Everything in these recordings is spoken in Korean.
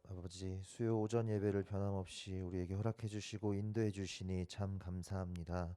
아버지, 수요 오전 예배를 변함없이 우리에게 허락해 주시고 인도해 주시니 참 감사합니다.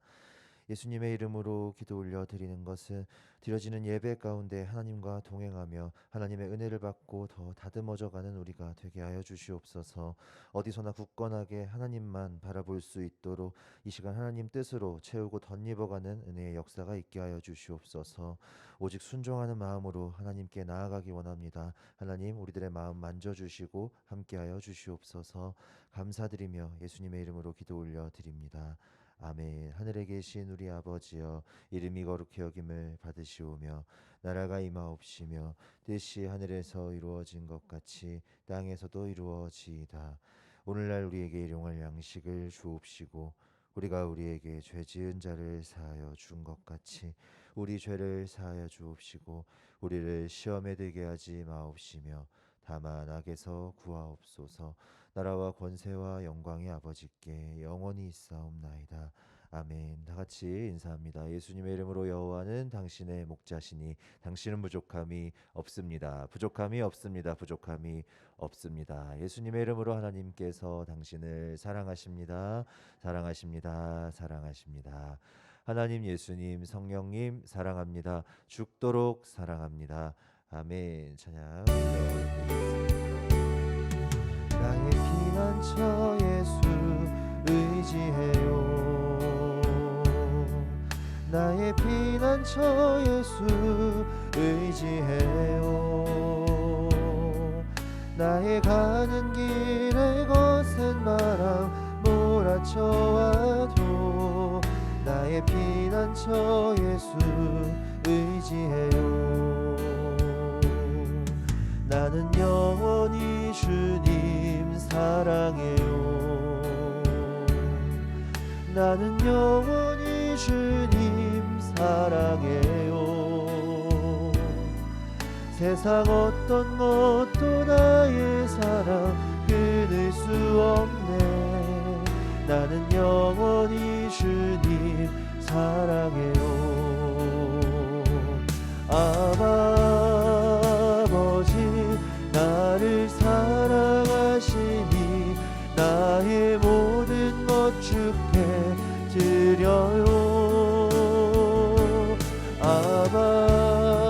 예수님의 이름으로 기도 올려 드리는 것은 드려지는 예배 가운데 하나님과 동행하며 하나님의 은혜를 받고 더 다듬어져 가는 우리가 되게 하여 주시옵소서. 어디서나 굳건하게 하나님만 바라볼 수 있도록 이 시간 하나님 뜻으로 채우고 덧입어가는 은혜의 역사가 있게 하여 주시옵소서. 오직 순종하는 마음으로 하나님께 나아가기 원합니다. 하나님, 우리들의 마음 만져주시고 함께하여 주시옵소서. 감사드리며 예수님의 이름으로 기도 올려 드립니다. 아멘. 하늘에 계신 우리 아버지여, 이름이 거룩히 여김을 받으시오며 나라가 임하옵시며 뜻이 하늘에서 이루어진 것 같이 땅에서도 이루어지이다. 오늘날 우리에게 일용할 양식을 주옵시고 우리가 우리에게 죄 지은 자를 사하여 준 것 같이 우리 죄를 사하여 주옵시고 우리를 시험에 들게 하지 마옵시며 다만 악에서 구하옵소서. 나라와 권세와 영광이 아버지께 영원히 있사옵나이다. 아멘. 다 같이 인사합니다. 예수님의 이름으로 여호와는 당신의 목자시니 당신은 부족함이 없습니다. 부족함이 없습니다. 부족함이 없습니다. 예수님의 이름으로 하나님께서 당신을 사랑하십니다. 사랑하십니다. 사랑하십니다. 하나님, 예수님, 성령님 사랑합니다. 죽도록 사랑합니다. 아멘. 찬양 올려드리겠습니다. 나의 피난처 예수 의지해요. 나의 피난처 예수 의지해요. 나의 가는 길에 거센 바람 몰아쳐와도 나의 피난처 예수 의지해요. 나는 영원히 주님 사랑해요. 나는 영원히 주님 사랑해요. 세상 어떤 것도 나의 사랑 끊을 수 없네. 나는 영원히 주님 사랑해요. 아버지, 나를 사랑하시니 나의 모든 것 주께 드려요. 아버지,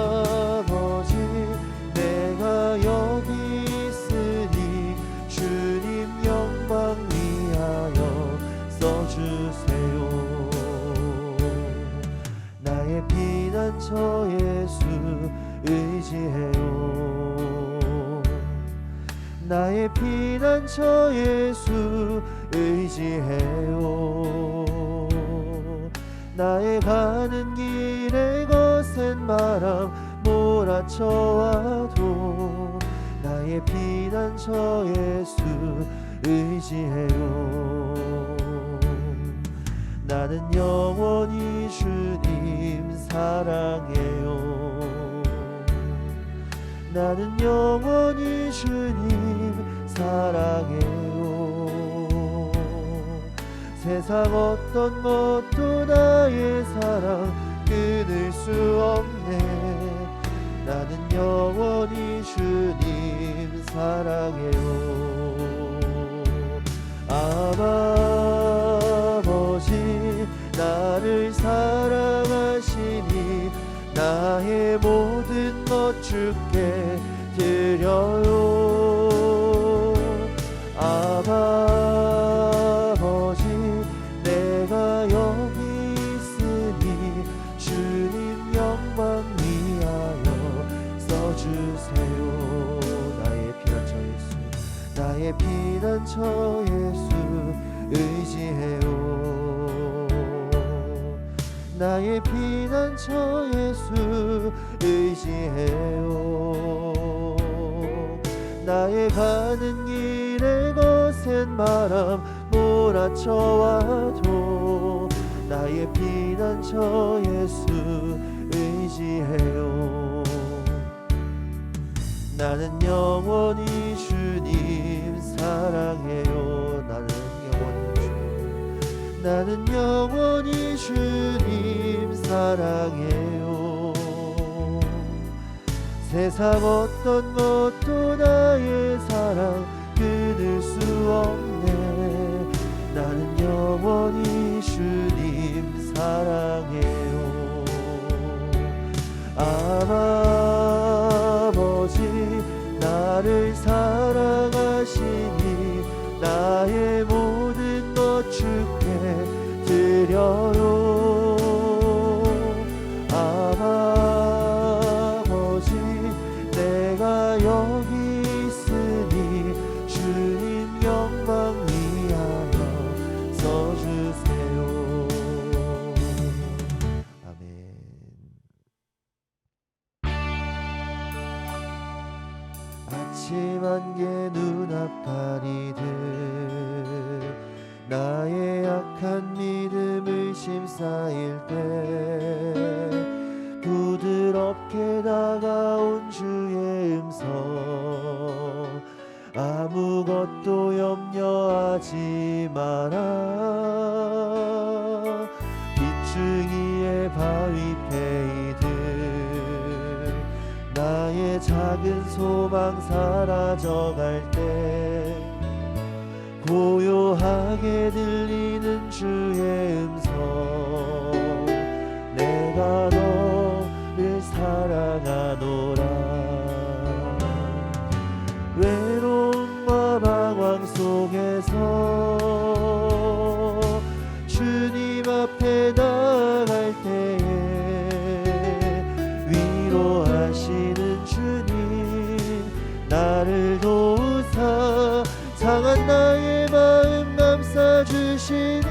내가 여기 있으니 주님 영광 위하여 써주세요. 나의 피난처 예수 의지해요. 나의 피난처 예수 의지해요. 나의 가는 길에 거센 바람 몰아쳐와도 나의 피난처 예수 의지해요. 나는 영원히 주님 사랑해요. 나는 영원히 주님 사랑해요. 세상 어떤 것도 나의 사랑 끊을 수 없네. 나는 영원히 주님 사랑해요. 아버지, 나를 사랑하시니 나의 모든 것 주께 드려요. 아버지, 내가 여기 있으니 주님 영광 위하여 써주세요. 나의 피난처 예수, 나의 피난처 예수 의지해요. 나의 피난처 예수 의지해요. 나의 가는 길에 거센 바람 몰아쳐와도 나의 피난처 예수 의지해요. 나는 영원히 주님 사랑해요. 나는 영원히 주님 사랑해요. 세상 어떤 것도 나의 사랑 하시니 나의 모든 것 주께 드려요. 아버지 내가 여기 있으니 주님 영광 위하여 써주세요. 아멘. 아침 안개 눈앞 가리듯 나의 약한 믿음 의심 쌓일 때 부드럽게 다가온 주의 음성 아무것도 염려하지 마라. 빗중이의 바위 패이듯 나의 작은 소망 사라져갈 때 고요하게 들리는 주의 음성 내가 너를 사랑하노라. 외로움과 방황 속에서 주님 앞에 나갈 때에 위로하시는 주님 나를 도우사 상한 나의 마음 감싸주시니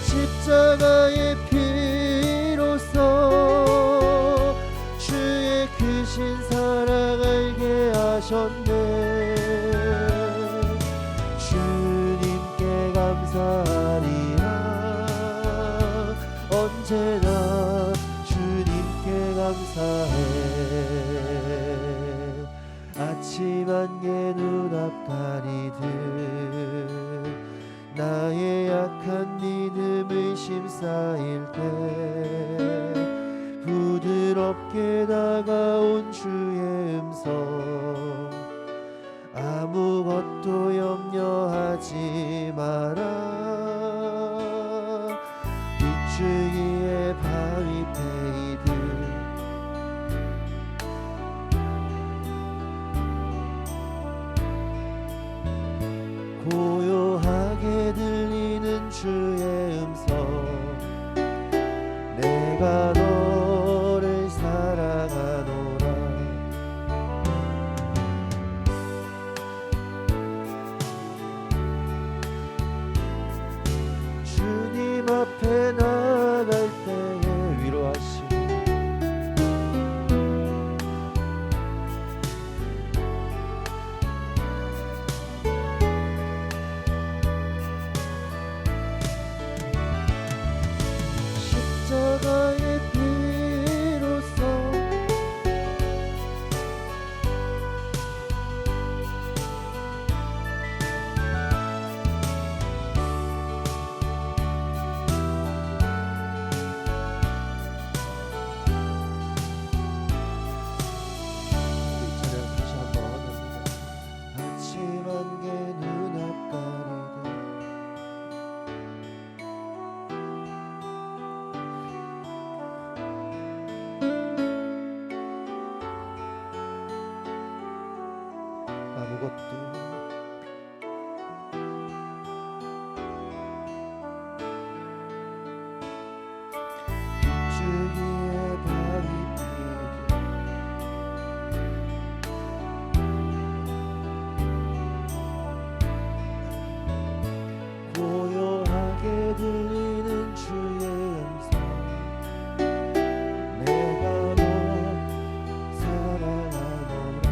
십자가의 피로써 주의 크신 사랑 알게 하셨네. 주님께 감사하리라. 언제나 주님께 감사해. 아침 안개 눈앞 가리듯 나의 약한 믿음 의심 쌓일 때 부드럽게 다가온 주의 음성 아무것도 염려하지 마라. 빗줄기에 바위 패이듯 고요하게 들리는 주의 음성 내가 너를 사랑하노라. 주님 앞에 나갈 때에 위로하시고 십자가의 피로써 이 찬양 다시 한번 합니다. 아침 안개 눈앞 가리듯 아무것도 빗줄기에 바위 피듯 고요하게 들리는 주의 음성 내가 너 사랑하노라.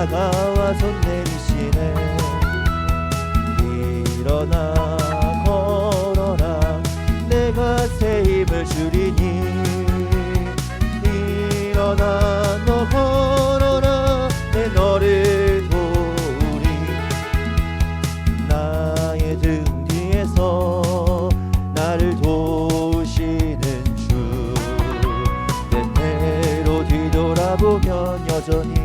다가와 손 내미시네. 일어나 걸어라 내가 새 힘을 주리니. 일어나 너 걸어라 내 너를 도우리. 나의 등 뒤에서 나를 도우시는 주. 때때로 뒤돌아보면 여전히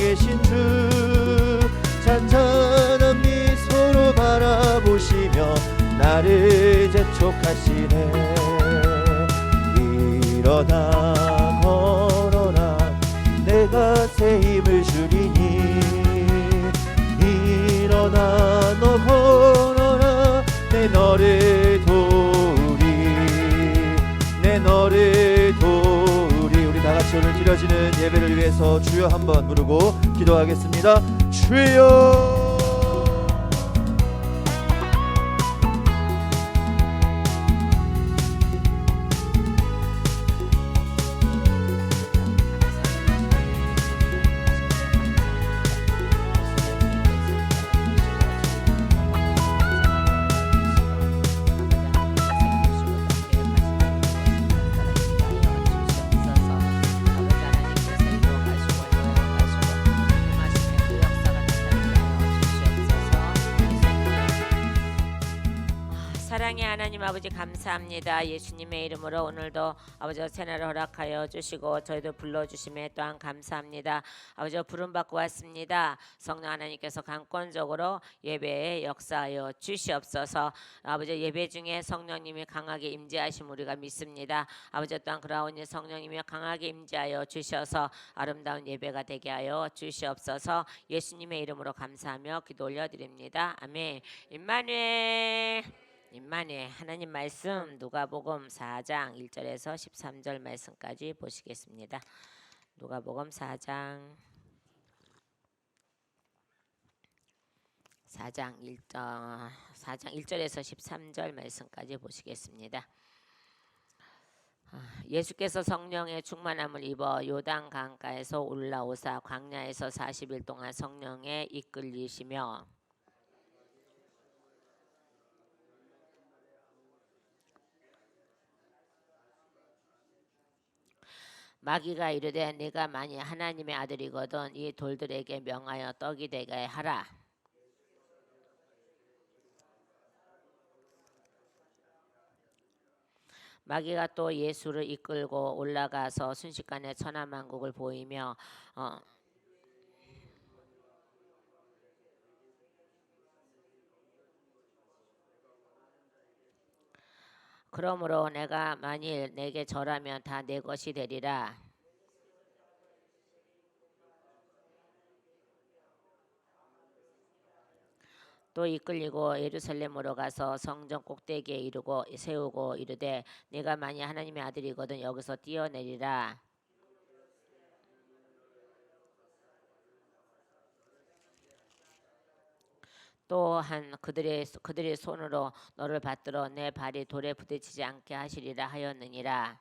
계신 주. 잔잔한 미소로 바라보시며 나를 재촉하시네. 일어나 걸어라 내가 새 힘을 주리니. 일어나 너 걸어라 내 너를 도우리. 내 너를 도우리. 우리 다같이 오늘 드려지는 예배를 위해서 주여 한번 부르고 기도하겠습니다. 주여. 사랑의 하나님 아버지 감사합니다. 예수님의 이름으로 오늘도 아버지 새날을 허락하여 주시고 저희도 불러주심에 또한 감사합니다. 아버지 부름받고 왔습니다. 성령 하나님께서 강권적으로 예배에 역사하여 주시옵소서. 아버지 예배 중에 성령님이 강하게 임재하심 우리가 믿습니다. 아버지 또한 그러하오니 성령님이 강하게 임재하여 주셔서 아름다운 예배가 되게 하여 주시옵소서. 예수님의 이름으로 감사하며 기도 올려드립니다. 아멘. 임마누엘. 하나님 말씀 누가복음 4장 1절에서 13절 말씀까지 보시겠습니다. 누가복음 4장 1절에서 13절 말씀까지 보시겠습니다. 예수께서 성령의 충만함을 입어 요단 강가에서 올라오사 광야에서 40일 동안 성령에 이끌리시며 마귀가 이르되 네가 만일 하나님의 아들이거든 이 돌들에게 명하여 떡이 되게 하라. 마귀가 또 예수를 이끌고 올라가서 순식간에 천하만국을 보이며 그러므로 내가 만일 내게 절하면 다 내 것이 되리라. 또 이끌리고 예루살렘으로 가서 성전 꼭대기에 이르고 세우고 이르되 네가 만일 하나님의 아들이거든 여기서 뛰어내리라. 또한 그들의 손으로 너를 받들어 내 발이 돌에 부딪히지 않게 하시리라 하였느니라.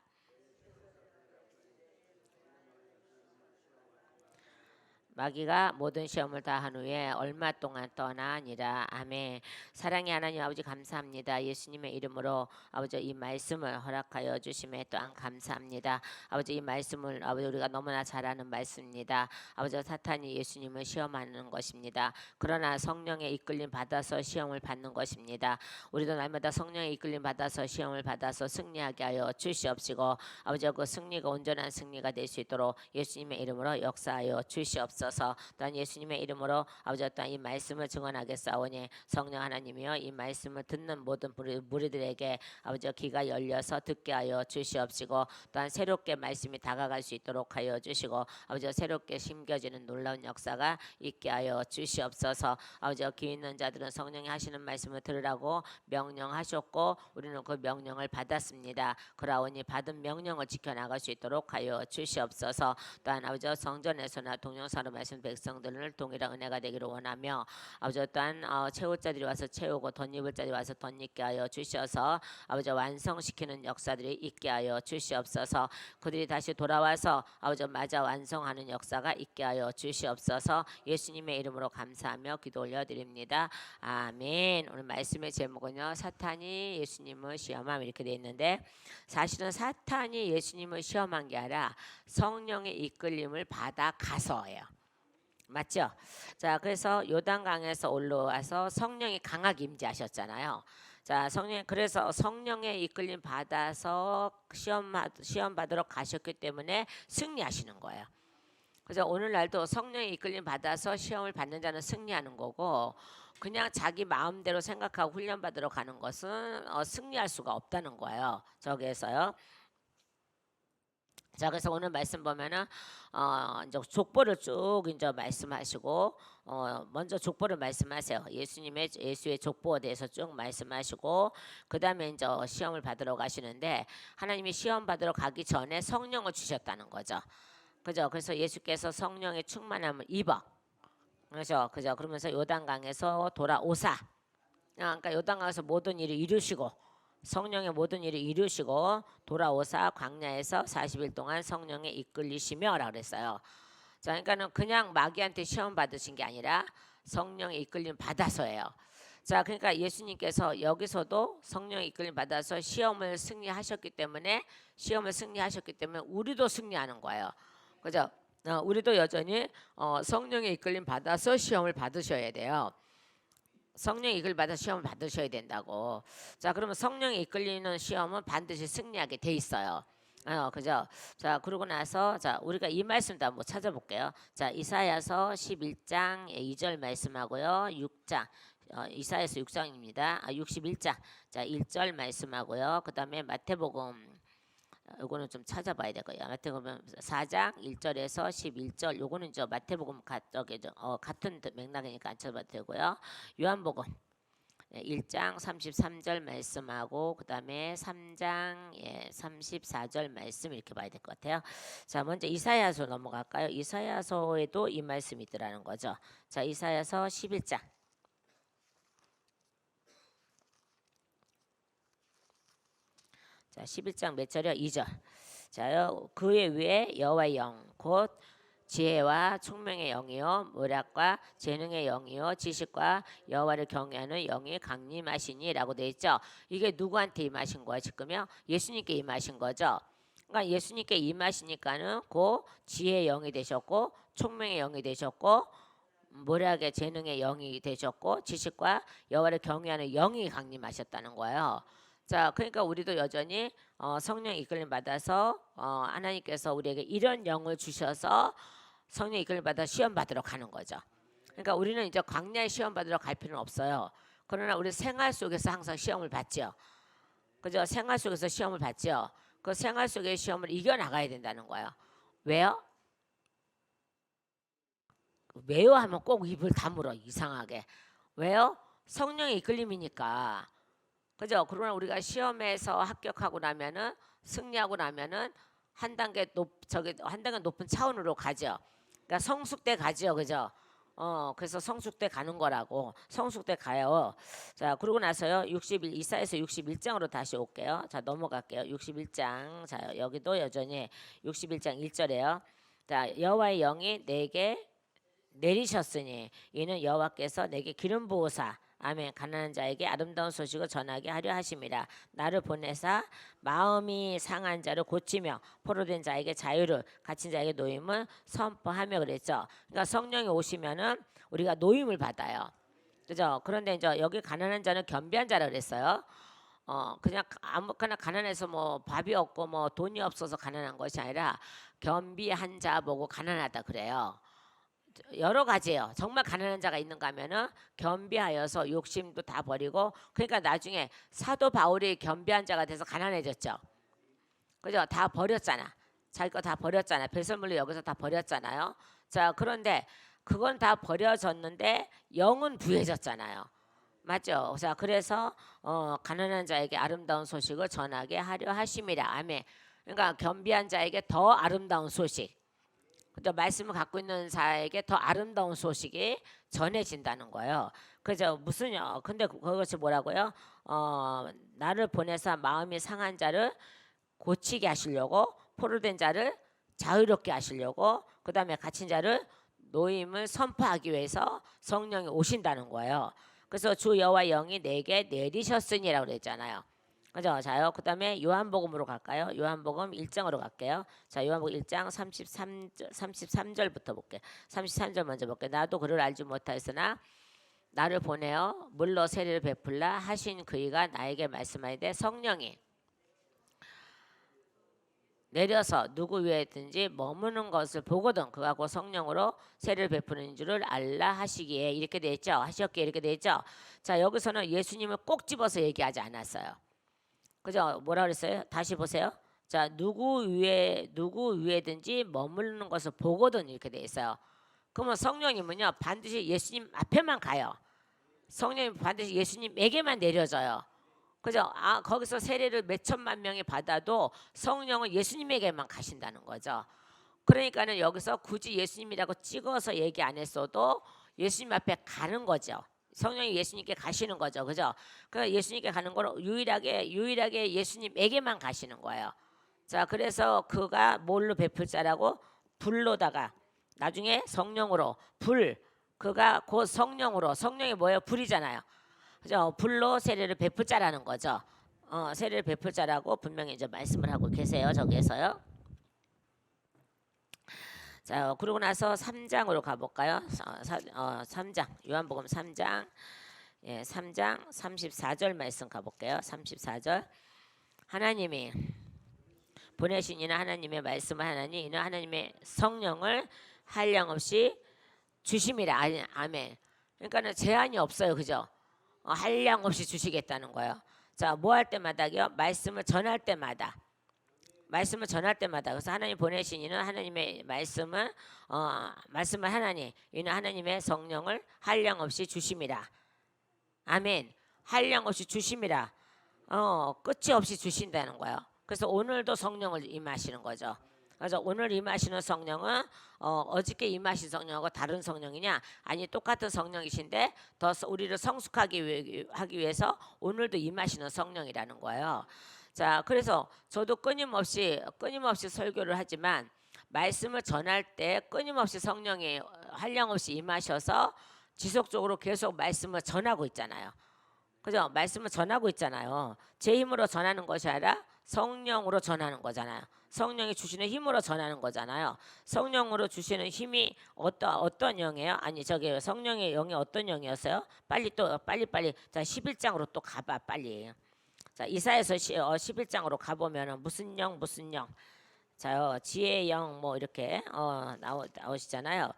마귀가 모든 시험을 다 한 후에 얼마 동안 떠나니라. 아멘. 사랑의 하나님 아버지 감사합니다. 예수님의 이름으로 아버지 이 말씀을 허락하여 주심에 또한 감사합니다. 아버지 이 말씀을 아버지 우리가 너무나 잘 아는 말씀입니다. 아버지 사탄이 예수님을 시험하는 것입니다. 그러나 성령의 이끌림 받아서 시험을 받는 것입니다. 우리도 날마다 성령의 이끌림 받아서 시험을 받아서 승리하게 하여 주시옵시고 아버지 그 승리가 온전한 승리가 될 수 있도록 예수님의 이름으로 역사하여 주시옵소서. 또한 예수님의 이름으로 아버지 또한 이 말씀을 증언하겠사오니 성령 하나님이여 이 말씀을 듣는 모든 무리들에게 아버지 귀가 열려서 듣게 하여 주시옵시고 또한 새롭게 말씀이 다가갈 수 있도록 하여 주시고 아버지 새롭게 심겨지는 놀라운 역사가 있게 하여 주시옵소서. 아버지 귀 있는 자들은 성령이 하시는 말씀을 들으라고 명령하셨고 우리는 그 명령을 받았습니다. 그러하오니 받은 명령을 지켜나갈 수 있도록 하여 주시옵소서. 또한 아버지 성전에서나 동영상으로 말씀 백성들을 동일한 은혜가 되기를 원하며 아버지 또한 채울 자들이 와서 채우고 덧입을 자들이 와서 덧입게 하여 주셔서 아버지 완성시키는 역사들이 있게 하여 주시옵소서. 그들이 다시 돌아와서 아버지 맞아 완성하는 역사가 있게 하여 주시옵소서. 예수님의 이름으로 감사하며 기도 올려드립니다. 아멘. 오늘 말씀의 제목은요, 사탄이 예수님을 시험함 이렇게 돼 있는데, 사실은 사탄이 예수님을 시험한 게 아니라 성령의 이끌림을 받아 가서예요. 맞죠? 자, 그래서 요단강에서 올라와서 성령이 강하게 임재하셨잖아요. 자, 그래서 성령의 이끌림 받아서 시험 받으러 가셨기 때문에 승리하시는 거예요. 그래서 오늘날도 성령의 이끌림 받아서 시험을 받는 자는 승리하는 거고, 그냥 자기 마음대로 생각하고 훈련 받으러 가는 것은 승리할 수가 없다는 거예요. 저기에서요. 자, 그래서 오늘 말씀 보면은 이제 족보를 쭉 이제 말씀하시고, 먼저 족보를 말씀하세요. 예수의 족보에 대해서 쭉 말씀하시고, 그 다음에 이제 시험을 받으러 가시는데, 하나님이 시험 받으러 가기 전에 성령을 주셨다는 거죠. 그죠? 그래서 예수께서 성령의 충만함을 입어. 그죠? 그러면서 요단강에서 돌아오사. 그러니까 요단강에서 모든 일을 이루시고, 성령의 모든 일을 이루시고 돌아오사 광야에서 40일 동안 성령에 이끌리시며라고 그랬어요. 자, 그러니까는 그냥 마귀한테 시험 받으신 게 아니라 성령의 이끌림 받아서예요. 자, 그러니까 예수님께서 여기서도 성령의 이끌림 받아서 시험을 승리하셨기 때문에 우리도 승리하는 거예요. 그죠? 우리도 여전히 성령의 이끌림 받아서 시험을 받으셔야 돼요. 성령의 이끌림 받아 시험을 받으셔야 된다고. 자, 그러면 성령의 이끌리는 시험은 반드시 승리하게 돼 있어요. 그죠? 자, 그러고 나서 자, 우리가 이 말씀도 한번 찾아볼게요. 자, 이사야서 11장 2절 말씀하고요. 6장 이사야서 6장입니다. 61장 자 1절 말씀하고요. 그 다음에 마태복음 요거는 좀 찾아봐야 되고요. 마태복음 4장 1절에서 11절 요거는 저 마태복음 같은 맥락이니까 안 찾아봐도 되고요. 요한복음 1장 33절 말씀하고 그 다음에 3장 34절 말씀 이렇게 봐야 될 것 같아요. 자, 먼저 이사야서 넘어갈까요? 이사야서에도 이 말씀이 있더라는 거죠. 자, 이사야서 11장 자, 11장 몇 절이요? 2절. 자요, 그의 위에 여호와의 영 곧 지혜와 총명의 영이요 모략과 재능의 영이요 지식과 여호와를 경외하는 영이 강림하시니라고 돼 있죠. 이게 누구한테 임하신 거야 지금요? 예수님께 임하신 거죠. 그러니까 예수님께 임하시니까는 그 지혜의 영이 되셨고 총명의 영이 되셨고 모략의 재능의 영이 되셨고 지식과 여호와를 경외하는 영이 강림하셨다는 거예요. 자, 그러니까 우리도 여전히 성령 이끌림 받아서 하나님께서 우리에게 이런 영을 주셔서 성령 이끌림 받아 시험 받으러 가는 거죠. 그러니까 우리는 이제 광야에 시험 받으러 갈 필요는 없어요. 그러나 우리 생활 속에서 항상 시험을 받죠. 그죠? 생활 속에서 시험을 받죠. 그 생활 속의 시험을 이겨 나가야 된다는 거예요. 왜요? 왜요 하면 꼭 입을 다물어 이상하게. 왜요? 성령의 이끌림이니까. 그죠? 그러나 우리가 시험에서 합격하고 나면은 승리하고 나면은 한 단계 높은 차원으로 가죠. 그러니까 성숙대 가죠, 그죠? 그래서 성숙대 가는 거라고. 성숙대 가요. 자, 그러고 나서요. 이사야서 61장으로 다시 올게요. 자, 넘어갈게요. 61장. 자, 여기도 여전히 61장 1절에요. 자, 여호와의 영이 내게 내리셨으니 이는 여호와께서 내게 기름 부으사 아멘 가난한 자에게 아름다운 소식을 전하게 하려 하심이라. 나를 보내사 마음이 상한 자를 고치며 포로된 자에게 자유를 갇힌 자에게 노임을 선포하며 그랬죠. 그러니까 성령이 오시면은 우리가 노임을 받아요. 그죠? 그런데 이제 여기 가난한 자는 겸비한 자라 그랬어요. 그냥 아무거나 가난해서 뭐 밥이 없고 뭐 돈이 없어서 가난한 것이 아니라 겸비한 자 보고 가난하다 그래요. 여러 가지예요. 정말 가난한 자가 있는가 하면은 겸비하여서 욕심도 다 버리고, 그러니까 나중에 사도 바울이 겸비한 자가 돼서 가난해졌죠. 그죠? 다 버렸잖아. 자기 거 다 버렸잖아. 배설물로 여기서 다 버렸잖아요. 자, 그런데 그건 다 버려졌는데 영은 부해졌잖아요. 맞죠? 자, 그래서 가난한 자에게 아름다운 소식을 전하게 하려 하심이라. 아멘. 그러니까 겸비한 자에게 더 아름다운 소식. 근데 말씀을 갖고 있는 자에게 더 아름다운 소식이 전해진다는 거예요. 그죠? 무슨요? 근데 그것이 뭐라고요? 나를 보내사 마음이 상한 자를 고치게 하시려고, 포로된 자를 자유롭게 하시려고, 그 다음에 갇힌 자를 노임을 선포하기 위해서 성령이 오신다는 거예요. 그래서 주 여호와 영이 내게 내리셨으니라고 그랬잖아요. 그죠? 자요. 그 다음에 요한복음으로 갈까요? 요한복음 1장으로 갈게요. 자, 요한복음 1장 33절부터 볼게요. 33절 먼저 볼게요. 나도 그를 알지 못하였으나 나를 보내어 물로 세례를 베풀라 하신 그이가 나에게 말씀하되 성령이 내려서 누구 위에든지 머무는 것을 보거든 그가 곧 성령으로 세례를 베푸는 줄을 알라 하시기에 이렇게 돼 있죠. 하셨기에 이렇게 돼 있죠. 자, 여기서는 예수님을 꼭 집어서 얘기하지 않았어요. 그죠? 뭐라 그랬어요? 다시 보세요. 자, 누구 위에든지 머무르는 것을 보거든 이렇게 돼 있어요. 그러면 성령님은요 반드시 예수님 앞에만 가요. 성령님 반드시 예수님에게만 내려져요. 그죠? 거기서 세례를 몇 천만 명이 받아도 성령은 예수님에게만 가신다는 거죠. 그러니까는 여기서 굳이 예수님이라고 찍어서 얘기 안 했어도 예수님 앞에 가는 거죠. 성령이 예수님께 가시는 거죠. 그죠? 그 예수님께 가는 건 유일하게 예수님에게만 가시는 거예요. 자, 그래서 그가 뭘로 베풀 자라고? 불로다가 나중에 성령으로 그가 곧 성령으로 성령이 뭐예요? 불이잖아요. 그죠? 불로 세례를 베풀 자라는 거죠. 세례를 베풀 자라고 분명히 이제 말씀을 하고 계세요. 저기에서요. 자, 그러고 나서 3장으로 가볼까요? 3장 요한복음 3장 3장 34절 말씀 가볼게요. 34절 하나님이 보내신 이는 하나님의 말씀을 하나니 이는 하나님의 성령을 한량없이 주심이라. 아멘. 그러니까는 제한이 없어요. 그죠? 한량없이 주시겠다는 거예요. 자, 뭐 할 때마다요? 말씀을 전할 때마다. 그래서 하나님 보내신 이는 하나님의 말씀을 하나님 이는 하나님의 성령을 한량없이 주심이라. 아멘. 한량없이 주심이라. 끝이 없이 주신다는 거예요. 그래서 오늘도 성령을 임하시는 거죠. 그래서 오늘 임하시는 성령은 어저께 임하신 성령하고 다른 성령이냐? 아니 똑같은 성령이신데 더 우리를 성숙하게 하기 위해서 오늘도 임하시는 성령이라는 거예요. 자, 그래서 저도 끊임없이 설교를 하지만 말씀을 전할 때 끊임없이 성령이 한량없이 임하셔서 지속적으로 계속 말씀을 전하고 있잖아요. 그죠? 말씀을 전하고 있잖아요. 제 힘으로 전하는 것이 아니라 성령으로 전하는 거잖아요. 성령이 주시는 힘으로 전하는 거잖아요. 성령으로 주시는 힘이 어떤 영이에요? 아니 저기 성령의 영이 어떤 영이었어요? 빨리 자 11장으로 또 가봐 빨리. 자 이사야서 11장으로 가보면은 무슨 영 자요 지혜의 영 뭐 이렇게 나오시잖아요.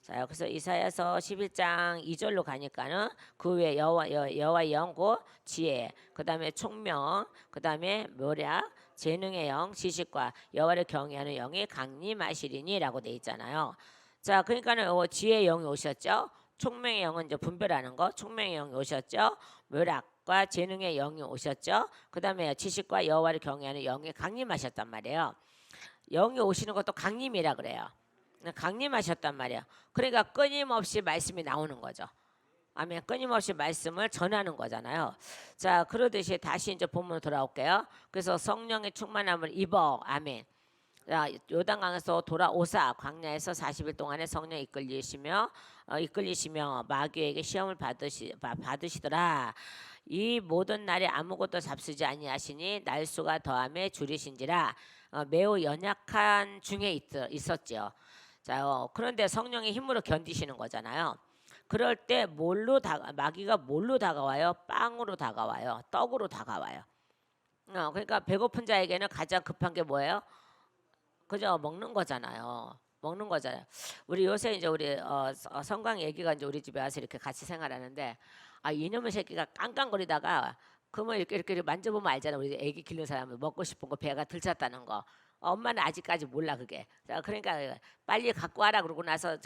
자 그래서 이사야서 11장 2절로 가니까는 그 외에 여호와의 영 곧 지혜, 그 다음에 총명, 그 다음에 묘략, 재능의 영, 지식과 여호와를 경외하는 영이 강림하시리니라고 돼 있잖아요. 자 그러니까는 지혜의 영이 오셨죠. 총명의 영은 이제 분별하는 거, 총명의 영이 오셨죠. 묘략과 재능의 영이 오셨죠. 그 다음에 지식과 여호와를 경외하는 영이 강림하셨단 말이에요. 영이 오시는 것도 강림이라 그래요. 강림하셨단 말이에요. 그러니까 끊임없이 말씀이 나오는 거죠. 아멘. 끊임없이 말씀을 전하는 거잖아요. 자, 그러듯이 다시 이제 본문으로 돌아올게요. 그래서 성령의 충만함을 입어. 아멘. 자, 요단강에서 돌아오사 광야에서 40일 동안에 성령 이끌리시며 마귀에게 시험을 받으시더라. 이 모든 날에 아무것도 잡수지 아니하시니 날수가 더함에 줄이신지라. 매우 연약한 중에 있었지요. 자, 그런데 성령의 힘으로 견디시는 거잖아요. 그럴 때 마귀가 뭘로 다가와요? 빵으로 다가와요. 떡으로 다가와요. 그러니까 배고픈 자에게는 가장 급한 게 뭐예요? 그죠? 먹는 거잖아요. 우리 요새 이제 우리 성광 얘기가 이제 우리 집에 와서 이렇게 같이 생활하는데 이놈의 새끼가 깡깡거리다가 그러면 이렇게 만져보면 알잖아. 우리 애기 기르는 사람은 먹고 싶은 거 배가 들쳤다는 거. 엄마는 아직까지 몰라 그게. 그러니까 빨리 갖고 와라 그러고 나서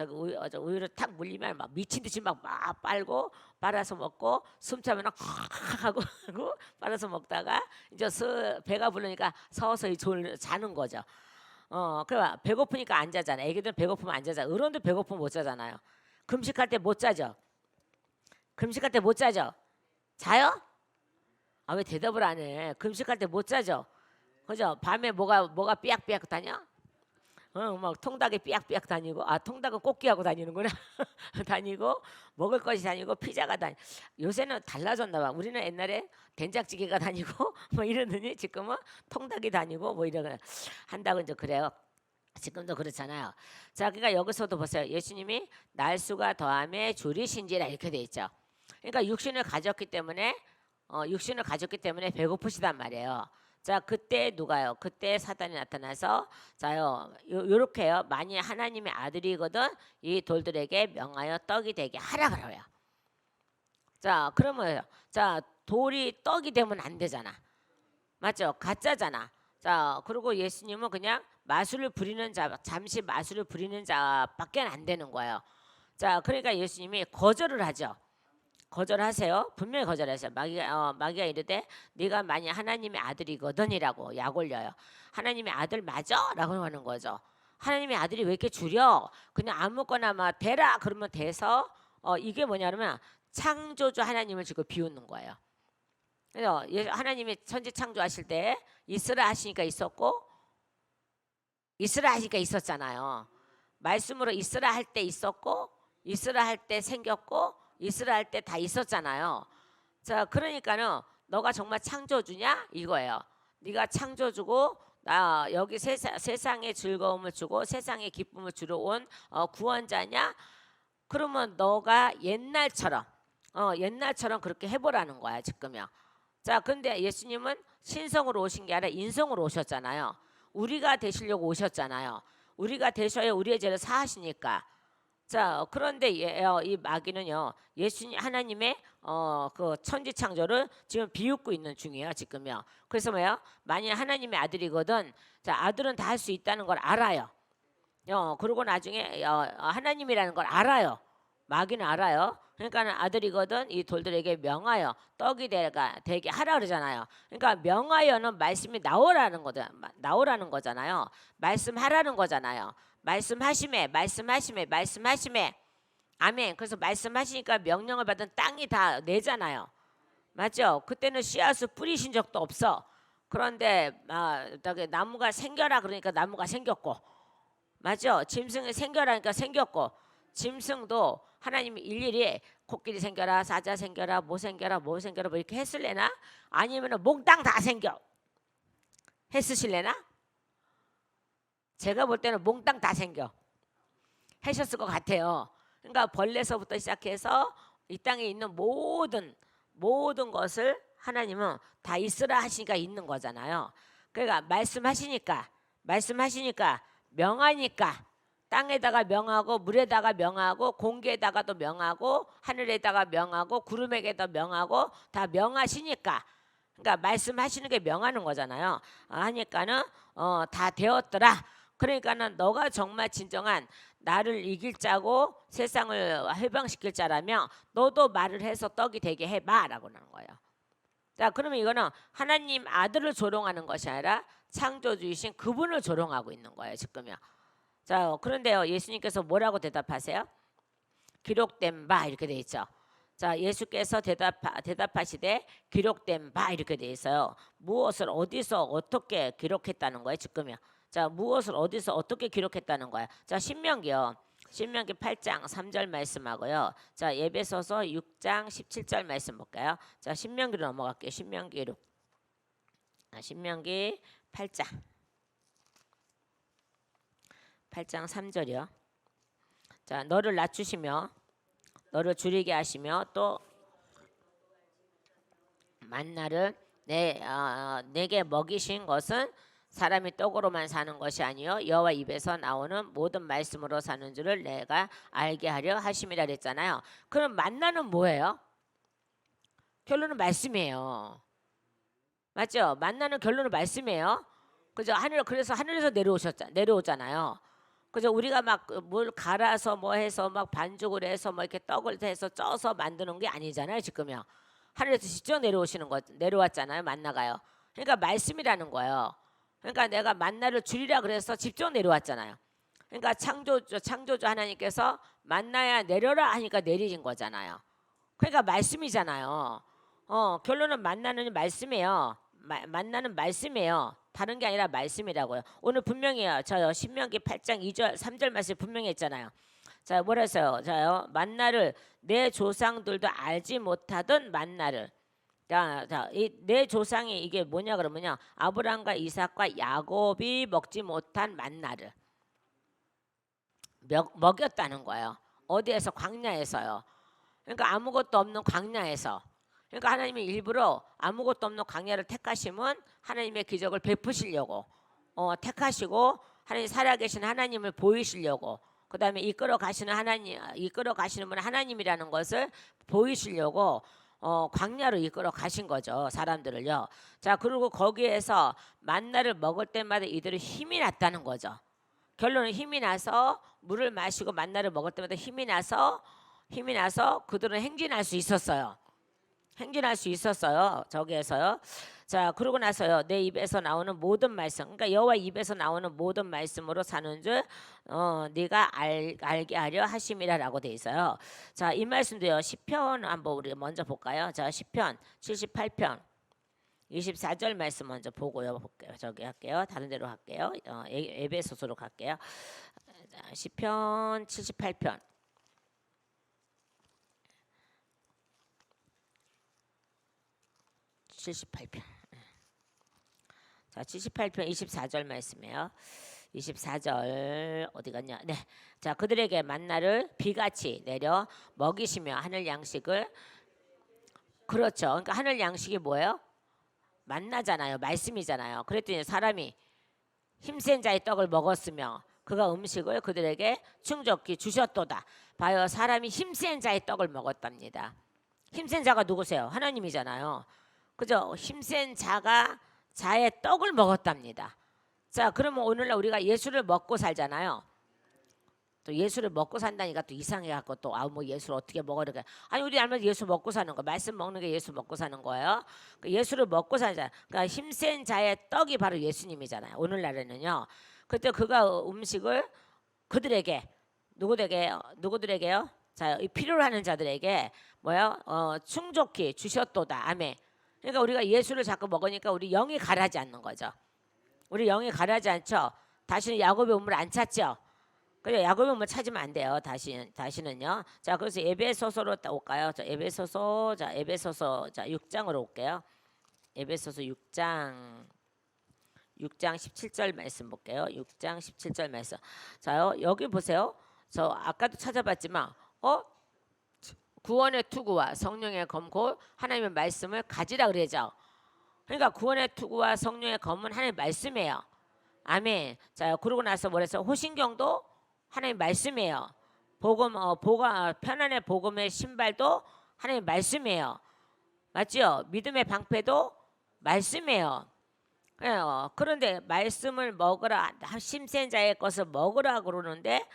우유를 탁 물리면 막 미친 듯이 막 빨아서 먹고 숨 차면 하고 빨아서 먹다가 이제 배가 부르니까 서서히 자는 거죠. 그 배고프니까 안 자잖아. 애기들은 배고프면 안 자잖아. 어른도 배고프면 못 자잖아요. 금식할 때 못 자죠. 금식할 때 못 자죠. 자요? 아, 왜 대답을 안 해? 금식할 때 못 자죠. 그죠? 밤에 뭐가 삐약삐약 다녀? 막 통닭에 삐약삐약 다니고, 통닭은 꽃게하고 다니는구나. 다니고, 먹을 것이 다니고, 피자가 다니. 요새는 달라졌나 봐. 우리는 옛날에 된장찌개가 다니고 뭐 이러더니 지금은 통닭이 다니고 뭐 이러고 한다고 이제 그래요. 지금도 그렇잖아요. 자, 그러니까 여기서도 보세요. 예수님이 날수가 더함에 줄이신지라 이렇게 돼 있죠. 그러니까 육신을 가졌기 때문에 배고프시단 말이에요. 자, 그때 누가요? 그때 사단이 나타나서 자요, 요렇게요. 만일 하나님의 아들이거든 이 돌들에게 명하여 떡이 되게 하라 그래요. 자, 그러면 자, 돌이 떡이 되면 안 되잖아. 맞죠? 가짜잖아. 자, 그리고 예수님은 그냥 마술을 부리는 자, 잠시 마술을 부리는 자밖에 안 되는 거예요. 자, 그러니까 예수님이 거절을 하죠. 거절하세요. 분명히 거절하세요. 마귀가 이르되 네가 만약 하나님의 아들이거든이라고 약 올려요. 하나님의 아들 맞아? 라고 하는 거죠. 하나님의 아들이 왜 이렇게 줄여? 그냥 아무거나 막 되라 그러면 돼서 이게 뭐냐면 창조주 하나님을 지금 비웃는 거예요. 그래서 하나님이 천지 창조하실 때 있으라 하시니까 있었고 있으라 하시니까 있었잖아요. 말씀으로 있으라 할 때 있었고 있으라 할 때 생겼고 있으라 할 때 다 있었잖아요. 자, 그러니까는 너가 정말 창조주냐 이거예요. 네가 창조주고 나 여기 세상에 즐거움을 주고 세상에 기쁨을 주러 온 구원자냐? 그러면 너가 옛날처럼 그렇게 해보라는 거야 지금요. 자, 근데 예수님은 신성으로 오신 게 아니라 인성으로 오셨잖아요. 우리가 되시려고 오셨잖아요. 우리가 되셔야 우리의 죄를 사하시니까. 자, 그런데 이 마귀는요, 예수님 하나님의 그 천지 창조를 지금 비웃고 있는 중이에요 지금요. 그래서 뭐예요? 만약 하나님의 아들이거든, 자, 아들은 다 할 수 있다는 걸 알아요. 그리고 나중에 하나님이라는 걸 알아요. 마귀는 알아요. 그러니까는 아들이거든 이 돌들에게 명하여 떡이 되게 하라 그러잖아요. 그러니까 명하여는 말씀이 나오라는 거잖아요. 말씀하라는 거잖아요. 말씀하심에 아멘. 그래서 말씀하시니까 명령을 받은 땅이 다 내잖아요. 맞죠? 그때는 씨앗을 뿌리신 적도 없어. 그런데 나무가 생겨라 그러니까 나무가 생겼고, 맞죠? 짐승이 생겨라니까 생겼고, 짐승도 하나님이 일일이 코끼리 생겨라, 사자 생겨라, 뭐 생겨라 뭐 이렇게 했을래나? 아니면은 몽땅 다 생겨 했으실래나? 제가 볼 때는 몽땅 다 생겨 하셨을 것 같아요. 그러니까 벌레서부터 시작해서 이 땅에 있는 모든 것을 하나님은 다 있으라 하시니까 있는 거잖아요. 그러니까 말씀하시니까 명하니까 땅에다가 명하고 물에다가 명하고 공기에다가도 명하고 하늘에다가 명하고 구름에게도 명하고 다 명하시니까, 그러니까 말씀하시는 게 명하는 거잖아요. 하니까는 다 되었더라. 그러니까는 너가 정말 진정한 나를 이길 자고 세상을 해방시킬 자라면 너도 말을 해서 떡이 되게 해봐라고 하는 거예요. 자, 그러면 이거는 하나님 아들을 조롱하는 것이 아니라 창조주이신 그분을 조롱하고 있는 거예요 지금요. 자, 그런데요, 예수님께서 뭐라고 대답하세요? 기록된 바 이렇게 돼 있죠. 자, 예수께서 대답하시되 기록된 바 이렇게 돼 있어요. 무엇을 어디서 어떻게 기록했다는 거예요 지금요. 자, 무엇을 어디서 어떻게 기록했다는 거야. 자, 신명기요. 신명기 8장 3절 말씀하고요. 자, 에베소서 6장 17절 말씀 볼까요? 자, 신명기로 넘어갈게요. 신명기 8장 3절이요. 자, 너를 낮추시며 너를 줄이게 하시며 또 만나를 내게 먹이신 것은 사람이 떡으로만 사는 것이 아니요 여호와 입에서 나오는 모든 말씀으로 사는 줄을 내가 알게 하려 하심이라 그랬잖아요. 그럼 만나는 뭐예요? 결론은 말씀이에요. 맞죠? 만나는 결론은 말씀이에요. 그죠? 그래서 하늘에서 내려오잖아요. 그죠? 우리가 막 뭘 갈아서 뭐 해서 막 반죽을 해서 뭐 이렇게 떡을 해서 쪄서 만드는 게 아니잖아요 지금요. 하늘에서 직접 내려왔잖아요 만나가요. 그러니까 말씀이라는 거예요. 그러니까 내가 만나를 주리라 그래서 직접 내려왔잖아요. 그러니까 창조주 하나님께서 만나야 내려라 하니까 내리신 거잖아요. 그러니까 말씀이잖아요. 결론은 만나는 말씀이에요. 만나는 말씀이에요. 다른 게 아니라 말씀이라고요. 오늘 분명히요. 저요 신명기 8장 2절 3절 말씀 분명히 했잖아요. 자, 뭐라 했어요? 자요. 만나를 내 조상들도 알지 못하던 만나를. 자, 내 조상이 이게 뭐냐 그러면요. 아브라함과 이삭과 야곱이 먹지 못한 만나를 먹였다는 거예요. 어디에서? 광야에서요. 그러니까 아무것도 없는 광야에서. 그러니까 하나님이 일부러 아무것도 없는 광야를 택하시면 하나님의 기적을 베푸시려고 택하시고 하나님 살아계신 하나님을 보이시려고 그다음에 이끌어 가시는 분 하나님이라는 것을 보이시려고 광야로 이끌어 가신 거죠. 사람들을요. 자, 그리고 거기에서 만나를 먹을 때마다 이들은 힘이 났다는 거죠. 결론은 힘이 나서 물을 마시고 만나를 먹을 때마다 힘이 나서 그들은 행진할 수 있었어요. 저기에서요. 자, 그러고 나서요. 내 입에서 나오는 모든 말씀, 그러니까 여호와 입에서 나오는 모든 말씀으로 사는 줄 네가 알게 하려 하심이라라고 돼 있어요. 자, 이 말씀도요. 시편 한번 우리 먼저 볼까요? 자, 시편 78편 24절 말씀 먼저 보고요. 볼게요. 저기 할게요. 다른 데로 갈게요. 에베소서로 갈게요. 자, 시편 78편 자, 78편 24절 말씀이에요. 24절 어디 갔냐? 네. 자, 그들에게 만나를 비같이 내려 먹이시며 하늘 양식을 그렇죠. 그러니까 하늘 양식이 뭐예요? 만나잖아요. 말씀이잖아요. 그랬더니 사람이 힘센 자의 떡을 먹었으며 그가 음식을 그들에게 충족히 주셨도다. 봐요. 사람이 힘센 자의 떡을 먹었답니다. 힘센 자가 누구세요? 하나님이잖아요. 그죠? 힘센 자의 떡을 먹었답니다. 자, 그러면 오늘날 우리가 예수를 먹고 살잖아요. 또 예수를 먹고 산다니까 또 이상해 갖고 또 뭐 예수를 어떻게 먹어 이렇게. 아니, 우리 알면 예수 먹고 사는 거. 말씀 먹는 게 예수 먹고 사는 거예요. 예수를 먹고 살잖아요. 그러니까 힘센 자의 떡이 바로 예수님이잖아요. 오늘날에는요. 그때 그가 음식을 그들에게 누구들에게요? 자, 이 필요로 하는 자들에게 뭐요? 충족히 주셨도다. 아멘. 그러니까 우리가 예수를 자꾸 먹으니까 우리 영이 가라지 않는 거죠. 우리 영이 가라지 않죠. 다시는 야곱의 우물 안 찾죠. 그래, 야곱의 우물 찾으면 안 돼요. 다시는요. 자, 그래서 에베소서로 올까요? 자, 에베소서 6장으로 올게요. 에베소서 6장 17절 말씀 볼게요. 6장 17절 말씀. 자요, 여기 보세요. 저 아까도 찾아봤지만 구원의 투구와 성령의 검 곧 하나님의 말씀을 가지라 그러죠. 그러니까 구원의 투구와 성령의 검은 하나님의 말씀이에요. 아멘. 자, 그러고 나서 뭐랬어요? 호신경도 하나님의 말씀이에요. 편안의 복음의 신발도 하나님의 말씀이에요. 맞죠? 믿음의 방패도 말씀이에요. 그런데 말씀을 먹으라, 힘센 자의 것을 먹으라 그러는데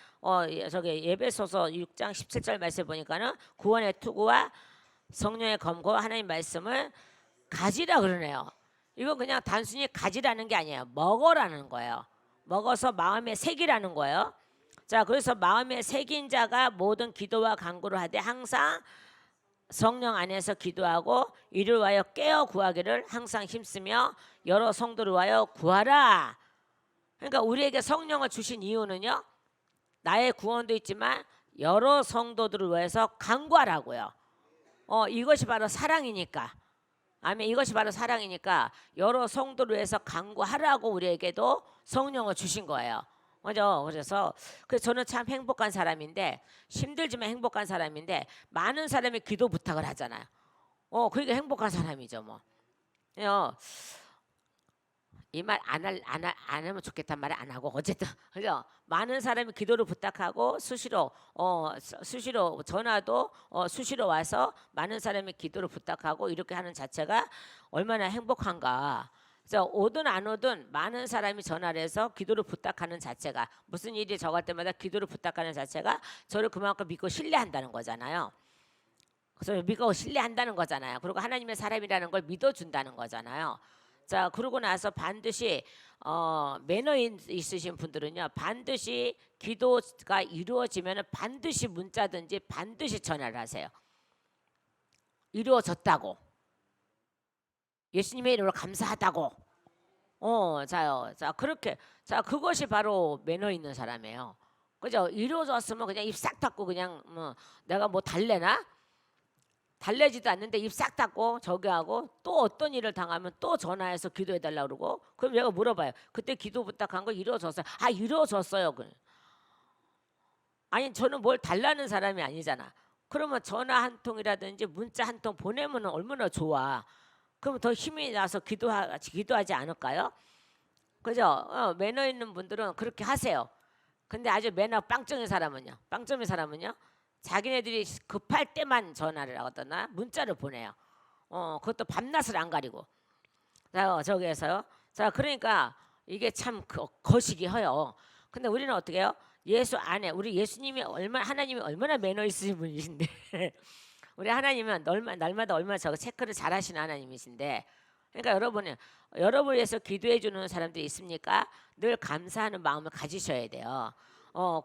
저기 에베소서 6장 17절 말씀 보니까는 구원의 투구와 성령의 검과 하나님 말씀을 가지라 그러네요. 이거 그냥 단순히 가지라는 게 아니에요. 먹어라는 거예요. 먹어서 마음에 새기라는 거예요. 자, 그래서 마음에 새긴 자가 모든 기도와 간구를 하되 항상 성령 안에서 기도하고 이를 위하여 깨어 구하기를 항상 힘쓰며 여러 성도를 위하여 구하라. 그러니까 우리에게 성령을 주신 이유는요. 나의 구원도 있지만 여러 성도들을 위해서 간구하라고요. 이것이 바로 사랑이니까. 아멘. 이것이 바로 사랑이니까 여러 성도를 위해서 간구하라고 우리에게도 성령을 주신 거예요. 맞아. 그래서 저는 참 행복한 사람인데 힘들지만 행복한 사람인데 많은 사람이 기도 부탁을 하잖아요. 그게 행복한 사람이죠 뭐. 이 말 안 하면 좋겠단 말을 안 하고 어쨌든 그죠. 많은 사람이 기도를 부탁하고 수시로 전화도 수시로 와서 많은 사람이 기도를 부탁하고 이렇게 하는 자체가 얼마나 행복한가. 그래서 오든 안 오든 많은 사람이 전화를 해서 기도를 부탁하는 자체가 무슨 일이 저갈 때마다 기도를 부탁하는 자체가 저를 그만큼 믿고 신뢰한다는 거잖아요. 그래서 믿고 신뢰한다는 거잖아요. 그리고 하나님의 사람이라는 걸 믿어준다는 거잖아요. 자, 그러고 나서 반드시 매너 있으신 분들은요, 반드시 기도가 이루어지면은 반드시 문자든지 반드시 전화를 하세요. 이루어졌다고, 예수님의 이름으로 감사하다고. 자요. 자, 그렇게. 자, 그것이 바로 매너 있는 사람이에요. 그죠? 이루어졌으면 그냥 입 싹 닫고 그냥 뭐 내가 뭐 달래나? 달래지도 않는데 입 싹 닫고 저기 하고 또 어떤 일을 당하면 또 전화해서 기도해 달라고 그러고, 그럼 내가 물어봐요. 그때 기도 부탁한 거 이루어졌어요? 아, 이루어졌어요. 아니, 저는 뭘 달라는 사람이 아니잖아. 그러면 전화 한 통이라든지 문자 한 통 보내면 얼마나 좋아. 그럼 더 힘이 나서 기도하지 않을까요? 그죠? 매너 있는 분들은 그렇게 하세요. 근데 아주 매너 빵점의 사람은요. 빵점의 사람은요. 자기네들이 급할 때만 전화를 하거나 문자를 보내요. 그것도 밤낮을 안 가리고. 자, 저기에서요. 자, 그러니까 이게 참 거시기 해요. 근데 우리는 어떻게 해요? 예수 안에 우리 예수님이 하나님이 얼마나 매너 있으신 분이신데 우리 하나님은 날마다 얼마나 저거 체크를 잘하시는 하나님이신데, 그러니까 여러분을 위해서 기도해 주는 사람들이 있습니까? 늘 감사하는 마음을 가지셔야 돼요.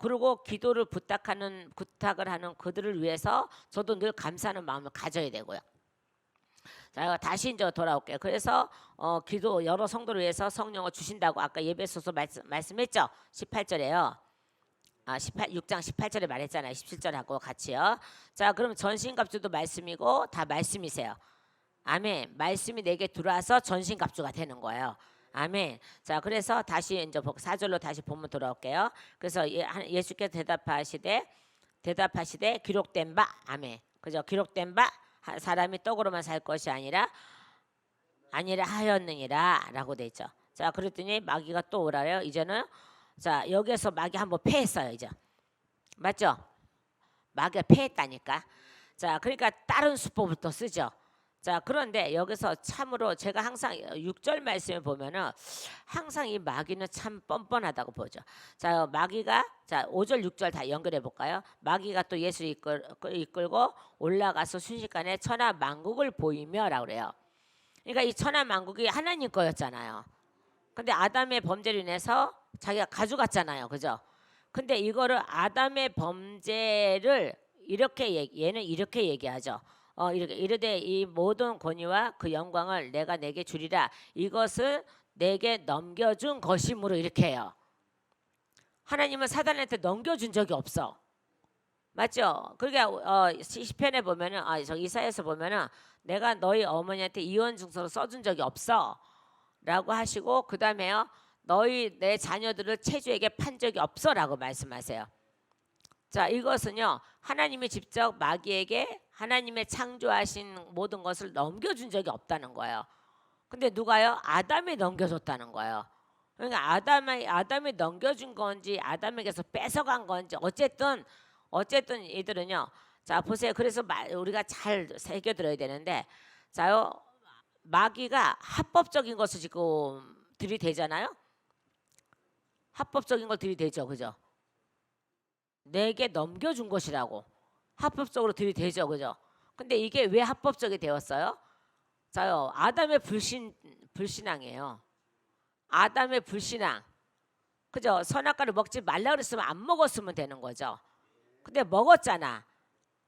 그리고 부탁을 하는 그들을 위해서 저도 늘 감사하는 마음을 가져야 되고요. 자, 다시 이제 돌아올게요. 그래서 기도 여러 성도를 위해서 성령을 주신다고 아까 예배소서 말씀했죠. 18절에요. 6장 18절에 말했잖아요. 17절하고 같이요. 자, 그럼 전신갑주도 말씀이고 다 말씀이세요. 아멘. 말씀이 내게 들어와서 전신갑주가 되는 거예요. 아멘. 자, 그래서 다시 이제 4절로 다시 본문 돌아올게요. 그래서 예수께서 대답하시되 기록된 바, 아멘. 그죠? 기록된 바 사람이 떡으로만 살 것이 아니라 하였느니라라고 돼 있죠. 자, 그랬더니 마귀가 또 오라요. 이제는 자, 여기에서 마귀 한번 패했어요. 이제 맞죠? 마귀가 패했다니까. 자, 그러니까 다른 수법을 또 쓰죠. 자, 그런데 여기서 참으로 제가 항상 6절 말씀을 보면은 항상 이 마귀는 참 뻔뻔하다고 보죠. 자, 마귀가 5절 6절 다 연결해 볼까요? 마귀가 또 예수를 이끌고 올라가서 순식간에 천하 만국을 보이며라고 그래요. 그러니까 이 천하 만국이 하나님 거였잖아요. 근데 아담의 범죄로 인해서 자기가 가져갔잖아요. 그죠? 근데 이거를 아담의 범죄를 얘는 이렇게 얘기하죠. 이르되 이 모든 권위와 그 영광을 내게 주리라. 이것을 내게 넘겨준 것이므로 이렇게 해요. 하나님은 사단한테 넘겨준 적이 없어. 맞죠? 그러니까 시편에 보면은 이사야서 보면은 내가 너희 어머니한테 이혼 증서를 써준 적이 없어 라고 하시고, 그 다음에요, 내 자녀들을 체주에게 판 적이 없어라고 말씀하세요. 자, 이것은요, 하나님이 직접 마귀에게 하나님의 창조하신 모든 것을 넘겨준 적이 없다는 거예요. 근데 누가요? 아담이 넘겨줬다는 거예요. 그러니까 아담이 넘겨준 건지 아담에게서 뺏어간 건지 어쨌든 이들은요. 자, 보세요. 그래서 우리가 잘 새겨들어야 되는데, 자요, 마귀가 합법적인 것을 지금 들이대잖아요. 합법적인 걸 들이대죠. 그죠? 내게 넘겨준 것이라고 합법적으로 들이대죠. 그죠? 근데 이게 왜 합법적이 되었어요? 자요, 아담의 불신앙이에요. 아담의 불신앙. 그죠? 선악과를 먹지 말라 그랬으면 안 먹었으면 되는 거죠. 근데 먹었잖아.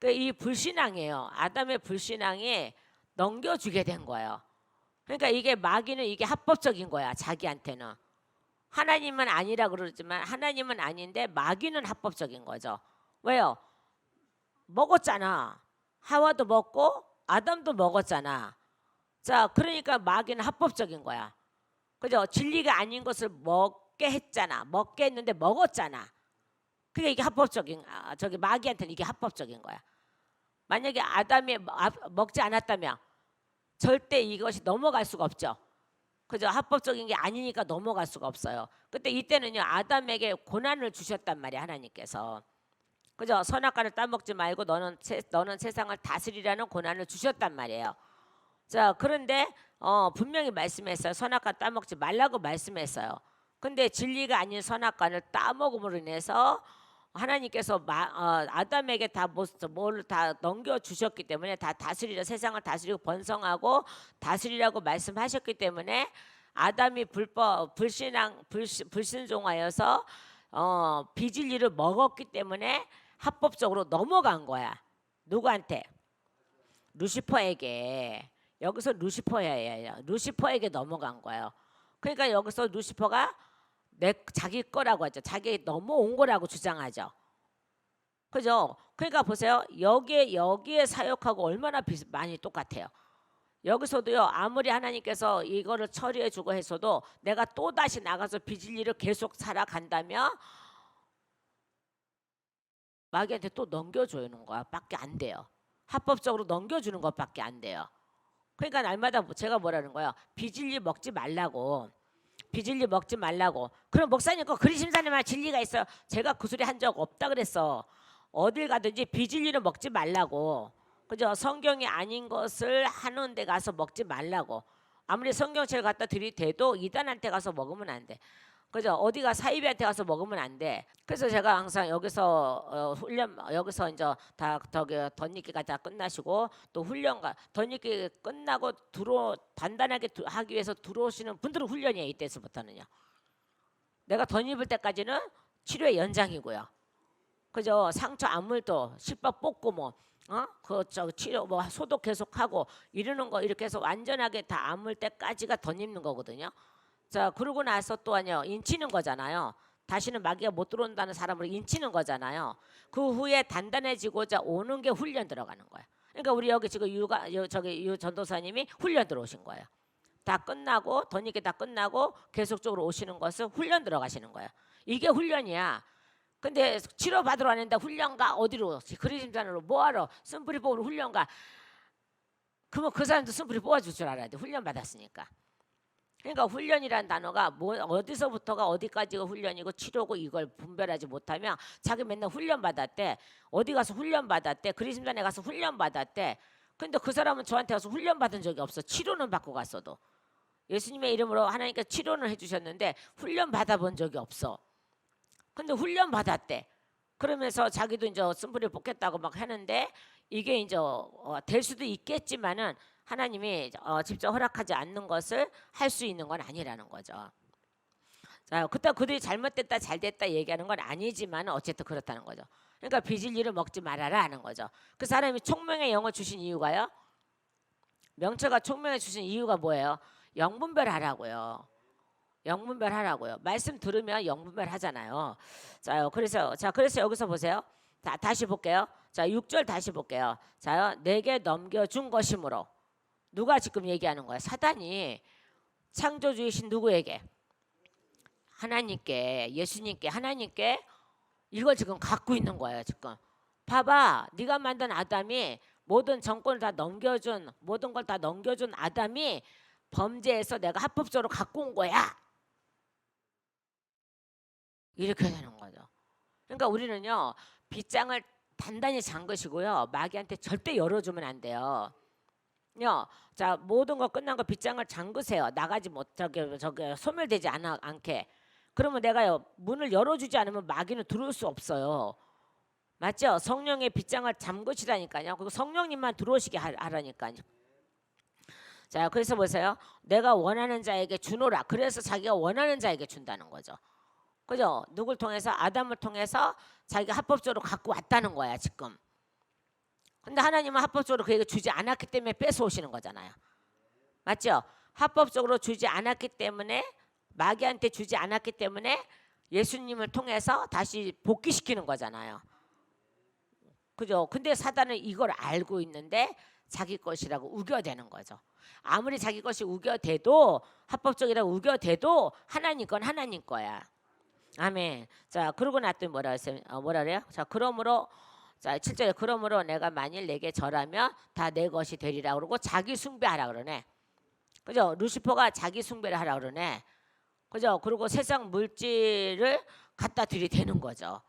이 불신앙이에요. 아담의 불신앙에 넘겨주게 된 거예요. 그러니까 이게 마귀는 이게 합법적인 거야. 자기한테는. 하나님은 아니라 그러지만 하나님은 아닌데 마귀는 합법적인 거죠. 왜요? 먹었잖아. 하와도 먹고 아담도 먹었잖아. 자, 그러니까 마귀는 합법적인 거야. 그죠? 진리가 아닌 것을 먹게 했잖아. 먹게 했는데 먹었잖아. 그게 이게 합법적인, 마귀한테는 이게 합법적인 거야. 만약에 아담이 먹지 않았다면 절대 이것이 넘어갈 수가 없죠. 그죠? 합법적인 게 아니니까 넘어갈 수가 없어요. 그때 이때는요, 아담에게 고난을 주셨단 말이야, 하나님께서. 그죠? 선악과를 따먹지 말고 너는 세상을 다스리라는 고난을 주셨단 말이에요. 자, 그런데 분명히 말씀했어요. 선악과 따먹지 말라고 말씀했어요. 근데 진리가 아닌 선악과를 따먹음으로 인해서 하나님께서 아담에게 뭐를 다 넘겨 주셨기 때문에 다 다스리라, 세상을 다스리고 번성하고 다스리라고 말씀하셨기 때문에 아담이 불신종하여서 비진리를 먹었기 때문에 합법적으로 넘어간 거야. 누구한테? 루시퍼에게. 여기서 루시퍼에게 넘어간 거예요. 그러니까 여기서 루시퍼가 자기 거라고 하죠. 자기 넘어온 거라고 주장하죠. 그죠? 그러니까 보세요. 여기에 사역하고 얼마나 많이 똑같아요. 여기서도요. 아무리 하나님께서 이거를 처리해 주고 했어도 내가 또 다시 나가서 비진리를 계속 살아간다면 마귀한테 또 넘겨주는 거야. 밖에 안 돼요. 합법적으로 넘겨주는 것밖에 안 돼요. 그러니까 날마다 제가 뭐라는 거예요. 비진리 먹지 말라고. 비진리 먹지 말라고. 그럼 목사님 거 그리심산에만 진리가 있어요. 제가 그 소리 한 적 없다 그랬어. 어딜 가든지 비진리를 먹지 말라고. 그죠? 성경이 아닌 것을 하는 데 가서 먹지 말라고. 아무리 성경책을 갖다 들이대도 이단한테 가서 먹으면 안 돼. 그죠? 어디가 사이비한테 가서 먹으면 안 돼. 그래서 제가 항상 여기서 여기서 이제 다 덧입기가 다 끝나시고 또 훈련가 덧입기 끝나고 단단하게 하기 위해서 들어오시는 분들은 훈련이에요. 이때서부터는요. 내가 덧입을 때까지는 치료의 연장이고요. 그죠? 상처 아물도 실밥 뽑고 치료 소독 계속하고 이러는 거 이렇게 해서 완전하게 다 아물 때까지가 덧입는 거거든요. 자, 그러고 나서 또 아니요. 인치는 거잖아요. 다시는 마귀가 못 들어온다는 사람으로 인치는 거잖아요. 그 후에 단단해지고자 오는 게 훈련 들어가는 거예요. 그러니까 우리 여기 지금 유 전도사님이 훈련 들어오신 거예요. 다 끝나고 덧입기 다 끝나고 계속적으로 오시는 것은 훈련 들어가시는 거예요. 이게 훈련이야. 근데 치료 받으러 왔는데 훈련가 어디로? 그리심산으로 뭐하러? 쓴뿌리 뽑으러 훈련가. 그러면 그 사람도 쓴뿌리 뽑아줄 줄 알아야 돼. 훈련 받았으니까. 그러니까 훈련이라는 단어가 어디서부터가 어디까지가 훈련이고 치료고 이걸 분별하지 못하면 자기 맨날 훈련 받았대. 어디 가서 훈련 받았대. 그리심산에 가서 훈련 받았대. 근데 그 사람은 저한테 와서 훈련 받은 적이 없어. 치료는 받고 갔어도. 예수님의 이름으로 하나님께서 치료는 해주셨는데 훈련 받아본 적이 없어. 근데 훈련 받았대. 그러면서 자기도 이제 쓴뿌리를 뽑겠다고 막 하는데 이게 이제 될 수도 있겠지만은 하나님이 직접 허락하지 않는 것을 할 수 있는 건 아니라는 거죠. 자, 그때 그들이 잘못됐다 잘됐다 얘기하는 건 아니지만 어쨌든 그렇다는 거죠. 그러니까 비진리를 먹지 말아라 하는 거죠. 그 사람이 총명의 영을 주신 이유가요. 명철과 총명을 주신 이유가 뭐예요? 영분별하라고요. 영분별하라고요. 말씀 들으면 영분별 하잖아요. 자, 그래서 여기서 보세요. 다시 볼게요. 자, 6절 다시 볼게요. 자요, 내게 넘겨준 것이므로. 누가 지금 얘기하는 거야? 사단이 창조주이신 누구에게? 하나님께, 예수님께, 하나님께 이걸 지금 갖고 있는 거예요. 지금 봐봐, 네가 만든 아담이 모든 정권을 다 넘겨준, 모든 걸 다 넘겨준 아담이 범죄해서 내가 합법적으로 갖고 온 거야. 이렇게 되는 거죠. 그러니까 우리는요, 빗장을 단단히 잠그시고요, 마귀한테 절대 열어주면 안 돼요. 자, 모든 거 끝난 거 빗장을 잠그세요. 나가지 못 소멸되지 않게. 그러면 내가요, 문을 열어주지 않으면 마귀는 들어올 수 없어요. 맞죠? 성령의 빗장을 잠그시라니까요. 그리고 성령님만 들어오시게 하라니까요. 자, 그래서 보세요. 내가 원하는 자에게 주노라. 그래서 자기가 원하는 자에게 준다는 거죠. 그죠? 누굴 통해서? 아담을 통해서 자기가 합법적으로 갖고 왔다는 거야 지금. 근데 하나님은 합법적으로 그에게 주지 않았기 때문에 뺏어오시는 거잖아요. 맞죠? 합법적으로 주지 않았기 때문에, 마귀한테 주지 않았기 때문에 예수님을 통해서 다시 복귀시키는 거잖아요. 그죠? 근데 사단은 이걸 알고 있는데 자기 것이라고 우겨대는 거죠. 아무리 자기 것이 우겨대도, 합법적이라고 우겨대도 하나님 건 하나님 거야. 아멘. 자, 그러고 났더니 뭐라 그래요? 자, 그러므로, 자, 7절에 그러므로 내가 만일 내게 절하면 다 내 것이 되리라 그러고 자기 숭배하라 그러네. 그죠? 루시퍼가 자기 숭배를 하라 그러네. 그죠? 그리고 세상 물질을 갖다 들이대는 거죠.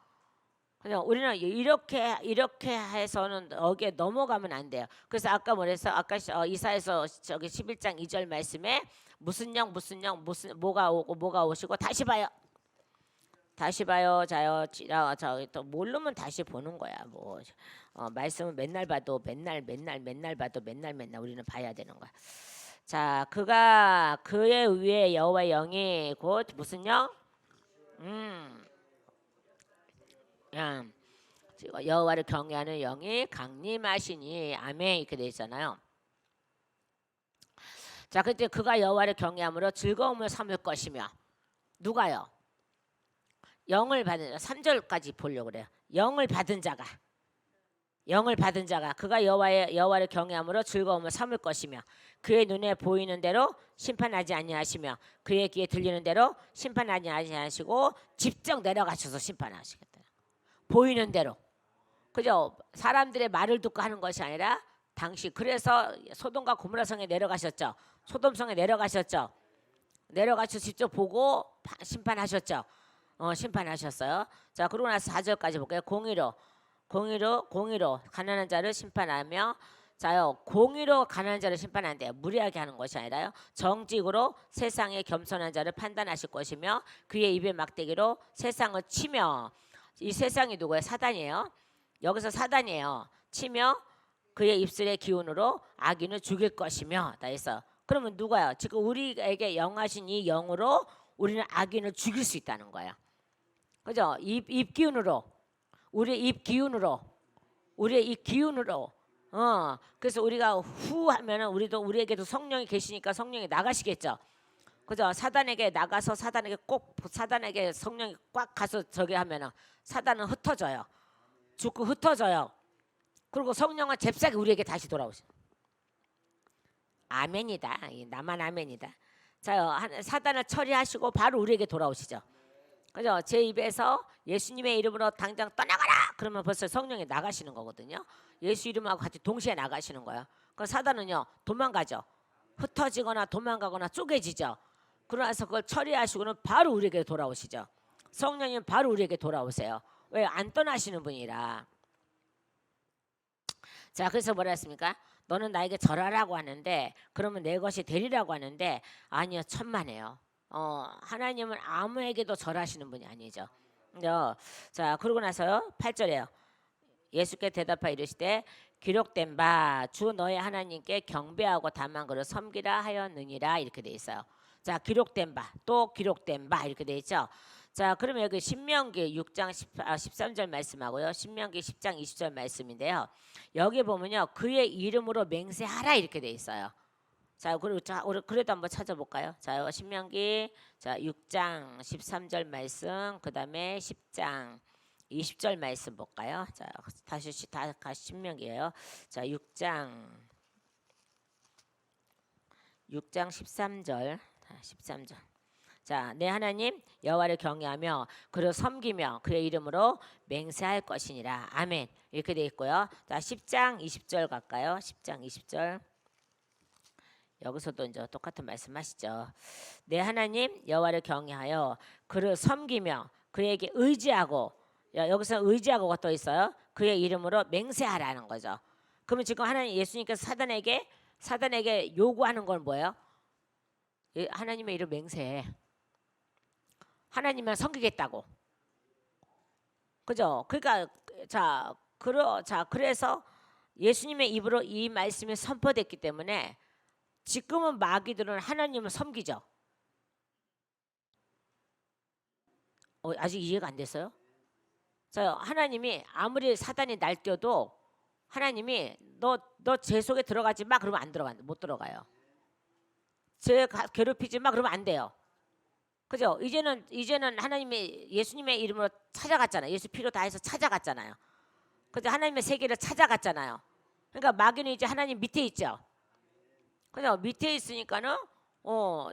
그죠? 우리는 이렇게 해서는 여기에 넘어가면 안 돼요. 그래서 아까 뭐랬어? 아까 이사야서 11장 2절 말씀에 무슨 영 뭐가 오고 뭐가 오시고 다시 봐요. 다시 봐요. 자요. 또 모르면 다시 보는 거야. 뭐 말씀은 맨날 봐도 맨날 봐도 맨날 우리는 봐야 되는 거야. 자, 그가 그의 위에 여호와의 영이 곧 무슨 영? 여호와를 경외하는 영이 강림하시니 아멘 이렇게 돼 있잖아요. 자, 그때 그가 여호와를 경외함으로 즐거움을 삼을 것이며 누가요? 영을 받은 3절까지 보려고 그래요. 영을 받은 자가 그가 여호와를 경외함으로 즐거움을 삼을 것이며 그의 눈에 보이는 대로 심판하지 아니하시며 그의 귀에 들리는 대로 심판하지 아니하시고 직접 내려가셔서 심판하시겠다. 보이는 대로. 그죠? 사람들의 말을 듣고 하는 것이 아니라 당시 그래서 소돔과 고모라 성에 내려가셨죠. 소돔성에 내려가셔서 직접 보고 심판하셨죠. 심판하셨어요. 자, 그러고 나서 4절까지 볼게요. 공의로 가난한 자를 심판하며 자요. 공의로 가난한 자를 심판한대요. 무리하게 하는 것이 아니라요. 정직으로 세상의 겸손한 자를 판단하실 것이며 그의 입의 막대기로 세상을 치며 이 세상이 누구예요? 사단이에요. 여기서 사단이에요. 치며 그의 입술의 기운으로 악인을 죽일 것이며 다 했어. 그러면 누가요? 지금 우리에게 영하신 이 영으로 우리는 악인을 죽일 수 있다는 거예요. 그죠? 입 기운으로 우리의 입 기운으로 그래서 우리가 후 하면은 우리에게도 성령이 계시니까 성령이 나가시겠죠. 그죠? 사단에게 나가서 사단에게 성령이 꽉 가서 저기 하면은 사단은 흩어져요. 죽고 흩어져요. 그리고 성령은 잽싸게 우리에게 다시 돌아오셔. 아멘이다. 나만 아멘이다. 자, 사단을 처리하시고 바로 우리에게 돌아오시죠. 그죠? 제 입에서 예수님의 이름으로 당장 떠나가라. 그러면 벌써 성령이 나가시는 거거든요. 예수 이름하고 같이 동시에 나가시는 거예요. 그 사단은요 도망가죠. 흩어지거나 도망가거나 쪼개지죠. 그러나서 그걸 처리하시고는 바로 우리에게 돌아오시죠. 성령님 바로 우리에게 돌아오세요. 왜? 안 떠나시는 분이라. 자, 그래서 뭐라 했습니까? 너는 나에게 절하라고 하는데 그러면 내 것이 되리라고 하는데 아니요, 천만에요. 하나님은 아무에게도 절하시는 분이 아니죠. 자, 그러고 나서요 8절에요. 예수께 대답하여 이르시되 기록된 바 주 너의 하나님께 경배하고 다만 그를 섬기라 하였느니라 이렇게 돼 있어요. 자, 기록된 바 또 기록된 바 이렇게 돼 있죠. 자, 그러면 여기 신명기 6장 13절 말씀하고요. 신명기 10장 20절 말씀인데요. 여기 보면요. 그의 이름으로 맹세하라 이렇게 돼 있어요. 자, 그래도 한번 찾아볼까요? 자, 신명기 6장 13절 말씀, 그다음에 10장 20절 말씀 볼까요? 자, 다시 신명기예요. 자, 6장 13절. 13절. 자, 내 하나님 여호와를 경외하며 그를 섬기며 그의 이름으로 맹세할 것이니라. 아멘. 이렇게 돼 있고요. 자, 10장 20절 갈까요? 10장 20절. 여기서도 이제 똑같은 말씀하시죠. 내 하나님 여호와를 경외하여 그를 섬기며 그에게 의지하고 여기서 의지하고가 또 있어요. 그의 이름으로 맹세하라는 거죠. 그러면 지금 하나님 예수님께서 사단에게 요구하는 건 뭐예요? 하나님의 이름 맹세해. 하나님만 섬기겠다고. 그죠? 그러니까 그래서 예수님의 입으로 이 말씀이 선포됐기 때문에 지금은 마귀들은 하나님을 섬기죠. 아직 이해가 안 됐어요? 자, 하나님이 아무리 사단이 날뛰어도 하나님이 너 제 속에 들어가지 마 그러면 못 들어가요. 제 괴롭히지 마 그러면 안 돼요. 그죠? 이제는 하나님이 예수님의 이름으로 찾아갔잖아요. 예수 피로 다 해서 찾아갔잖아요. 그죠? 하나님의 세계를 찾아갔잖아요. 그러니까 마귀는 이제 하나님 밑에 있죠. 그죠? 밑에 있으니까는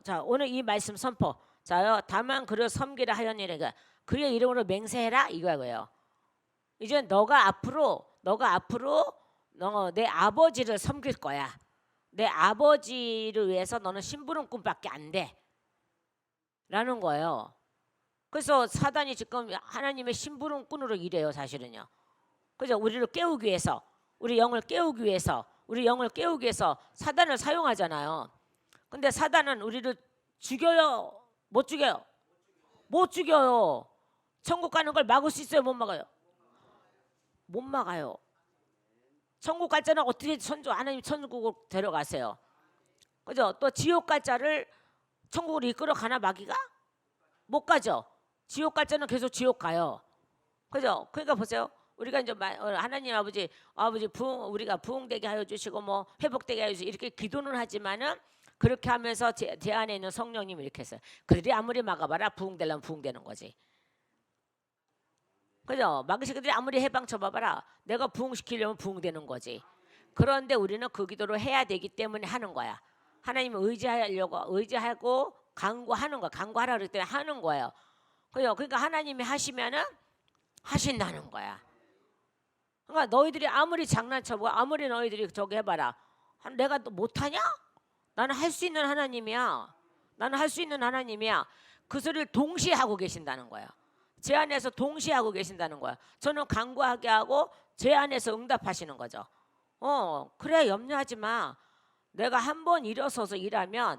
자, 오늘 이 말씀 선포. 자요. 다만 그를 섬기라 하였느니라. 그의 이름으로 맹세해라 이거예요. 이제 너가 앞으로 내 아버지를 섬길 거야. 내 아버지를 위해서 너는 심부름꾼밖에 안 돼. 라는 거예요. 그래서 사단이 지금 하나님의 심부름꾼으로 일해요, 사실은요. 그죠? 우리를 깨우기 위해서, 우리 영을 깨우기 위해서 사단을 사용하잖아요. 근데 사단은 우리를 죽여요? 못 죽여요? 못 죽여요. 천국 가는 걸 막을 수 있어요? 못 막아요? 못 막아요. 천국 갈 자는 어떻게 하나님 천국으로 데려가세요? 그죠? 또 지옥 갈 자를 천국으로 이끌어 가나 마귀가? 못 가죠. 지옥 갈 자는 계속 지옥 가요. 그죠? 그러니까 보세요. 우리가 이제 하나님 아버지 우리가 부흥되게 하여 주시고 뭐 회복되게 하여 주시고 이렇게 기도는 하지만은 그렇게 하면서 제 안에 있는 성령님이 이렇게 했어요. 그들이 아무리 막아봐라 부흥되려면 부흥되는 거지. 그죠? 마귀새끼들이 아무리 해방 쳐봐봐라 내가 부흥시키려면 부흥되는 거지. 그런데 우리는 그 기도를 해야 되기 때문에 하는 거야. 하나님을 의지하고 간구하는 거야. 간구하라 그럴 때 하는 거예요. 그죠? 그러니까 하나님이 하시면은 하신다는 거야. 그러니까 너희들이 아무리 장난쳐보고 아무리 너희들이 저기 해봐라. 내가 또 못하냐? 나는 할 수 있는 하나님이야. 나는 할 수 있는 하나님이야. 그 소리를 동시에 하고 계신다는 거예요. 제 안에서 동시에 하고 계신다는 거예요. 저는 간구하게 하고 제 안에서 응답하시는 거죠. 그래 염려하지 마. 내가 한 번 일어서서 일하면은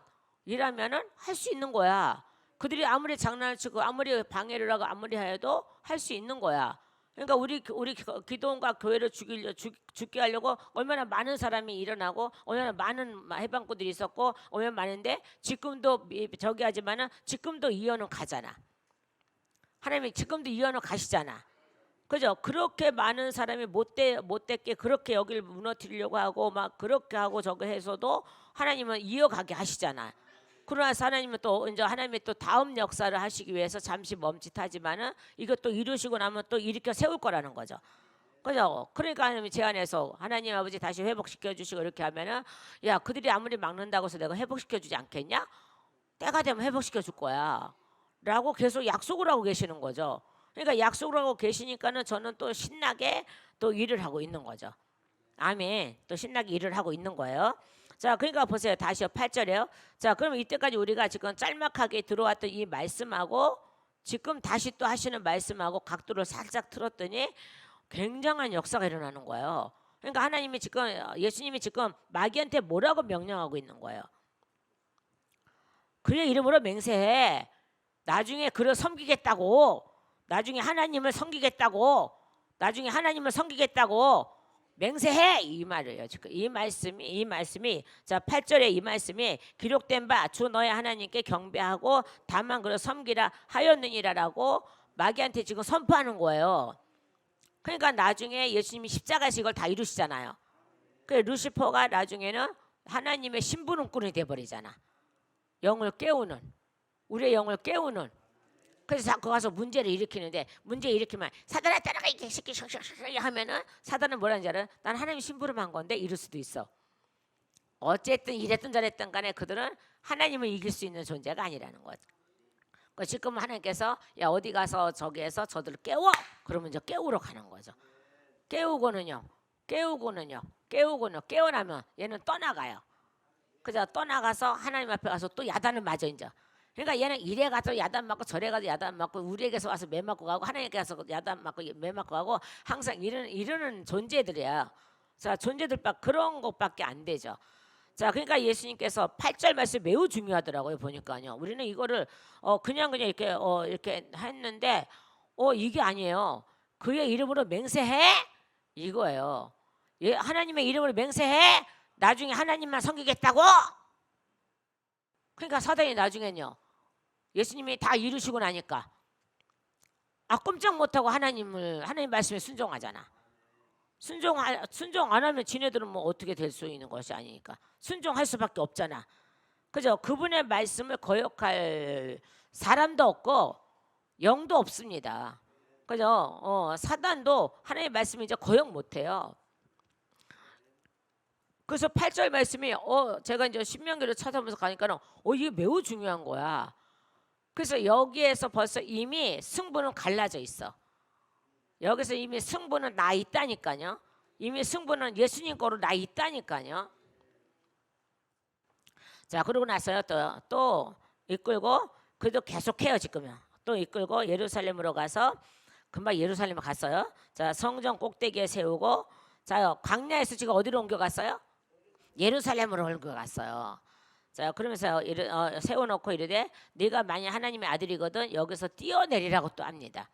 할 수 있는 거야. 그들이 아무리 장난을 치고 아무리 방해를 하고 아무리 해도 할 수 있는 거야. 그러니까 우리 기도원과 교회를 죽게 하려고 얼마나 많은 사람이 일어나고 얼마나 많은 해방꾼들이 있었고 얼마나 많은데 지금도 저기 하지만은 지금도 이어는 가잖아. 하나님이 지금도 이어는 가시잖아. 그죠? 그렇게 많은 사람이 못됐게 그렇게 여기를 무너뜨리려고 하고 막 그렇게 하고 저거 해서도 하나님은 이어가게 하시잖아. 그러나 하나님은 또 이제 하나님이 또 다음 역사를 하시기 위해서 잠시 멈칫하지만은 이것도 이루시고 나면 또 일으켜 세울 거라는 거죠. 그죠? 그러니까 하나님이 제 안에서 하나님 아버지 다시 회복시켜 주시고 이렇게 하면은 야 그들이 아무리 막는다고 해서 내가 회복시켜 주지 않겠냐? 때가 되면 회복시켜 줄 거야. 라고 계속 약속을 하고 계시는 거죠. 그러니까 약속을 하고 계시니까는 저는 또 신나게 또 일을 하고 있는 거죠. 아멘. 또 신나게 일을 하고 있는 거예요. 자, 그러니까 보세요. 다시요. 8절에요. 자, 그러면 이때까지 우리가 지금 짤막하게 들어왔던 이 말씀하고 지금 다시 또 하시는 말씀하고 각도를 살짝 틀었더니 굉장한 역사가 일어나는 거예요. 그러니까 하나님이 지금 예수님이 지금 마귀한테 뭐라고 명령하고 있는 거예요. 그의 이름으로 맹세해. 나중에 그를 섬기겠다고. 나중에 하나님을 섬기겠다고. 나중에 하나님을 섬기겠다고. 맹세해 이 말이에요. 지금 이 말씀이 자 8절에 이 말씀이 기록된 바 주 너의 하나님께 경배하고 다만 그를 섬기라 하였느니라라고 마귀한테 지금 선포하는 거예요. 그러니까 나중에 예수님이 십자가에서 이걸 다 이루시잖아요. 그 루시퍼가 나중에는 하나님의 심부름꾼이 돼버리잖아. 영을 깨우는 우리의 영을 깨우는. 그래서 자꾸 가서 문제를 일으키는데 문제 일으키면 사단아 따라가 이렇게 시키 하면은 사단은 뭐라는지 알아? 난 하나님 심부름한 건데 이럴 수도 있어. 어쨌든 이랬든 저랬든 간에 그들은 하나님을 이길 수 있는 존재가 아니라는 거죠. 지금 하나님께서 야 어디 가서 저기에서 저들을 깨워. 그러면 이제 깨우러 가는 거죠. 깨우고는 깨어나면 얘는 떠나가요. 그죠? 떠나가서 하나님 앞에 가서 또 야단을 맞아 이제. 그러니까 얘는 이래 가서 야단 맞고 저래 가서 야단 맞고 우리에게서 와서 매 맞고 가고 하나님께 가서 야단 맞고 매 맞고 가고 항상 이러는 존재들이야. 자, 존재들밖에 그런 것밖에 안 되죠. 자, 그러니까 예수님께서 8절 말씀 매우 중요하더라고요. 보니까요. 우리는 이거를 그냥 이렇게 했는데 이게 아니에요. 그의 이름으로 맹세해 이거예요. 하나님의 이름으로 맹세해. 나중에 하나님만 섬기겠다고. 그러니까 사단이 나중엔요. 예수님이 다 이루시고 나니까 꼼짝 못하고 하나님 말씀에 순종하잖아. 순종 안 하면 지네들은 뭐 어떻게 될 수 있는 것이 아니니까 순종할 수밖에 없잖아. 그죠? 그분의 말씀을 거역할 사람도 없고 영도 없습니다. 그죠? 사단도 하나님의 말씀을 이제 거역 못해요. 그래서 8절 말씀이 제가 이제 신명기를 찾아보면서 가니까는 이게 매우 중요한 거야. 그래서 여기에서 벌써 이미 승부는 갈라져 있어. 여기서 이미 승부는 나 있다니까요. 이미 승부는 예수님 거로 나 있다니까요. 자, 그러고 나서요 또 이끌고 그래도 계속해요 지금요. 또 이끌고 예루살렘으로 가서 금방 예루살렘에 갔어요. 자, 성전 꼭대기에 세우고 자, 광야에서 지금 어디로 옮겨갔어요? 예루살렘으로 옮겨갔어요. 자, 그러면서 세워놓고 이르되 네가 만약 하나님의 아들이거든 여기서 뛰어내리라고 또 합니다.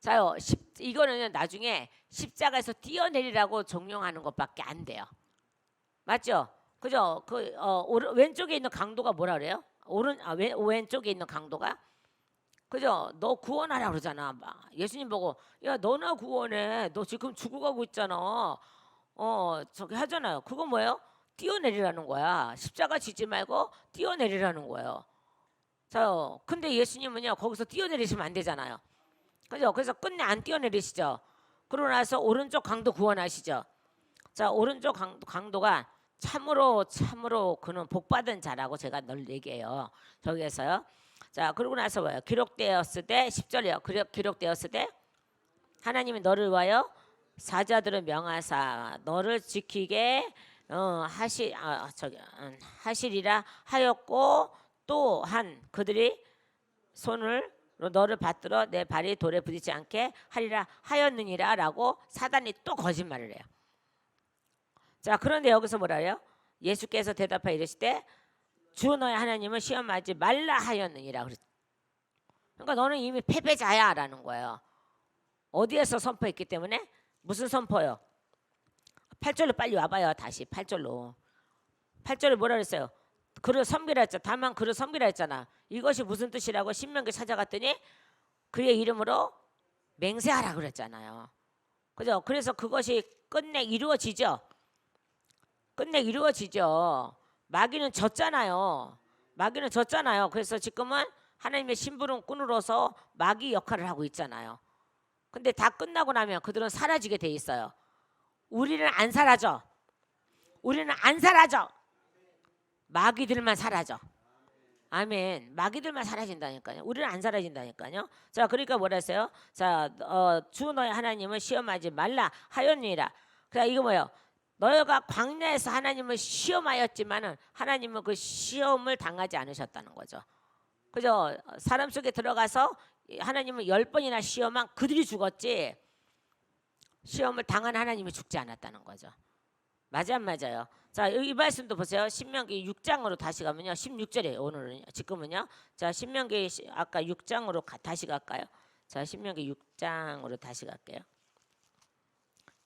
자요, 이거는 나중에 십자가에서 뛰어내리라고 종용하는 것밖에 안 돼요. 맞죠? 그죠? 왼쪽에 있는 강도가 뭐라 그래요? 왼쪽에 있는 강도가 그죠? 너 구원하라 그러잖아. 예수님 보고 야 너나 구원해. 너 지금 죽어가고 있잖아. 저기 하잖아요. 그거 뭐예요? 뛰어내리라는 거야. 십자가 지지 말고 뛰어내리라는 거예요. 자, 근데 예수님은요 거기서 뛰어내리시면 안 되잖아요. 그죠? 그래서 끝내 안 뛰어내리시죠. 그러고 나서 오른쪽 강도 구원하시죠. 자, 오른쪽 강도가 참으로 그는 복받은 자라고 제가 늘 얘기해요. 저기에서요. 자, 그러고 나서 뭐예요? 기록되었을 때 10절이요. 기록되었을 때 하나님이 너를 위하여 사자들을 명하사 너를 지키게 하시리라 하였고 또한 그들이 손을 너를 받들어 내 발이 돌에 부딪지 않게 하리라 하였느니라라고 사단이 또 거짓말을 해요. 자, 그런데 여기서 뭐라 해요? 예수께서 대답하여 이르시되 주 너의 하나님을 시험하지 말라 하였느니라. 그러니까 너는 이미 패배자야라는 거예요. 어디에서 선포했기 때문에? 무슨 선포요? 8절로 빨리 와봐요. 다시 8절로. 8절에 뭐라 그랬어요? 그를 섬기라 했잖아. 다만 그를 섬기라 했잖아. 이것이 무슨 뜻이라고 신명기 찾아갔더니 그의 이름으로 맹세하라 그랬잖아요. 그죠? 그래서 그것이 끝내 이루어지죠. 끝내 이루어지죠. 마귀는 졌잖아요. 마귀는 졌잖아요. 그래서 지금은 하나님의 심부름꾼으로서 마귀 역할을 하고 있잖아요. 근데 다 끝나고 나면 그들은 사라지게 돼 있어요. 우리는 안 사라져. 우리는 안 사라져. 마귀들만 사라져. 아멘. 마귀들만 사라진다니까요. 우리는 안 사라진다니까요. 자, 그러니까 뭐라 했어요? 자, 주 너의 하나님을 시험하지 말라 하였느니라. 그러니까 이거 뭐예요? 너희가 광야에서 하나님을 시험하였지만은 하나님은 그 시험을 당하지 않으셨다는 거죠. 그죠? 사람 속에 들어가서 하나님을 10번이나 시험한 그들이 죽었지 시험을 당한 하나님이 죽지 않았다는 거죠. 맞아 안 맞아요? 자, 이 말씀도 보세요. 신명기 6장으로 다시 가면요. 16절이에요. 오늘은 지금은요. 자, 신명기 아까 6장으로 다시 갈까요? 자, 신명기 6장으로 다시 갈게요.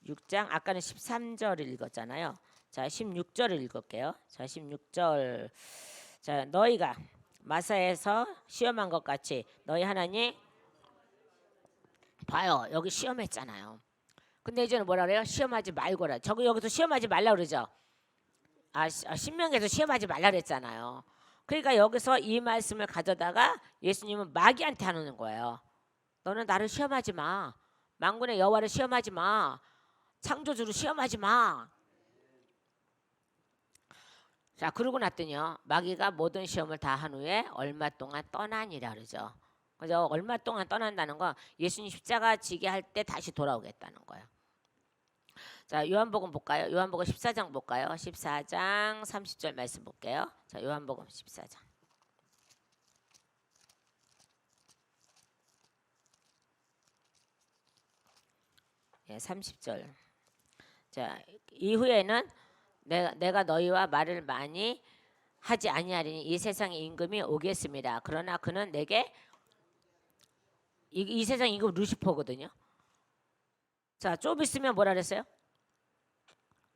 6장 아까는 13절을 읽었잖아요. 자, 16절을 읽을게요. 자, 16절. 자, 너희가 마사에서 시험한 것 같이 너희 하나님 봐요. 여기 시험했잖아요. 근데 이제는 뭐라 그래요? 시험하지 말고라. 여기서 시험하지 말라 그러죠. 신명기에서 시험하지 말라 그랬잖아요. 그러니까 여기서 이 말씀을 가져다가 예수님은 마귀한테 하는 거예요. 너는 나를 시험하지 마. 만군의 여호와를 시험하지 마. 창조주를 시험하지 마. 자, 그러고 났더니요. 마귀가 모든 시험을 다 한 후에 얼마 동안 떠나니라 그러죠. 그죠? 얼마 동안 떠난다는 건 예수님 십자가 지게 할 때 다시 돌아오겠다는 거예요. 자, 요한복음 볼까요? 요한복음 14장 볼까요? 14장 30절 말씀 볼게요. 자, 요한복음 14장. 예, 30절. 자, 이후에는 내가 너희와 말을 많이 하지 아니하리니 이 세상의 임금이 오겠습니다. 그러나 그는 내게 이 세상 임금 루시퍼거든요. 자, 좀 있으면 뭐라 그랬어요?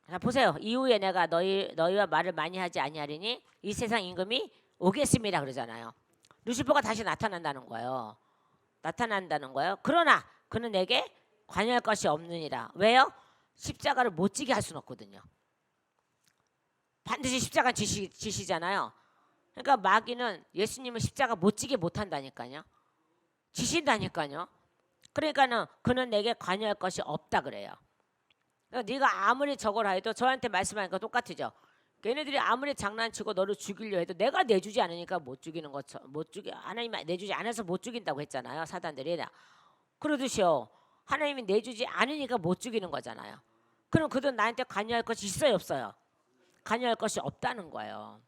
자, 보세요. 이후에 내가 너희와 말을 많이 하지 아니하리니 이 세상 임금이 오겠습니다 그러잖아요. 루시퍼가 다시 나타난다는 거예요. 그러나 그는 내게 관여할 것이 없느니라. 왜요? 십자가를 못 지게 할 수는 없거든요. 반드시 십자가 지시잖아요. 그러니까 마귀는 예수님을 십자가 못 지게 못한다니까요. 지신다니까요. 그러니까는 그는 내게 관여할 것이 없다 그래요. 그러니까 네가 아무리 저걸 해도 저한테 말씀하니까 똑같으죠. 걔네들이 아무리 장난치고 너를 죽이려 해도 내가 내주지 않으니까 못 죽이는 것처럼 하나님이 내주지 않아서 못 죽인다고 했잖아요. 사단들이. 그러듯이요. 하나님이 내주지 않으니까 못 죽이는 거잖아요. 그럼 그들은 나한테 관여할 것이 있어요 없어요? 관여할 것이 없다는 거예요.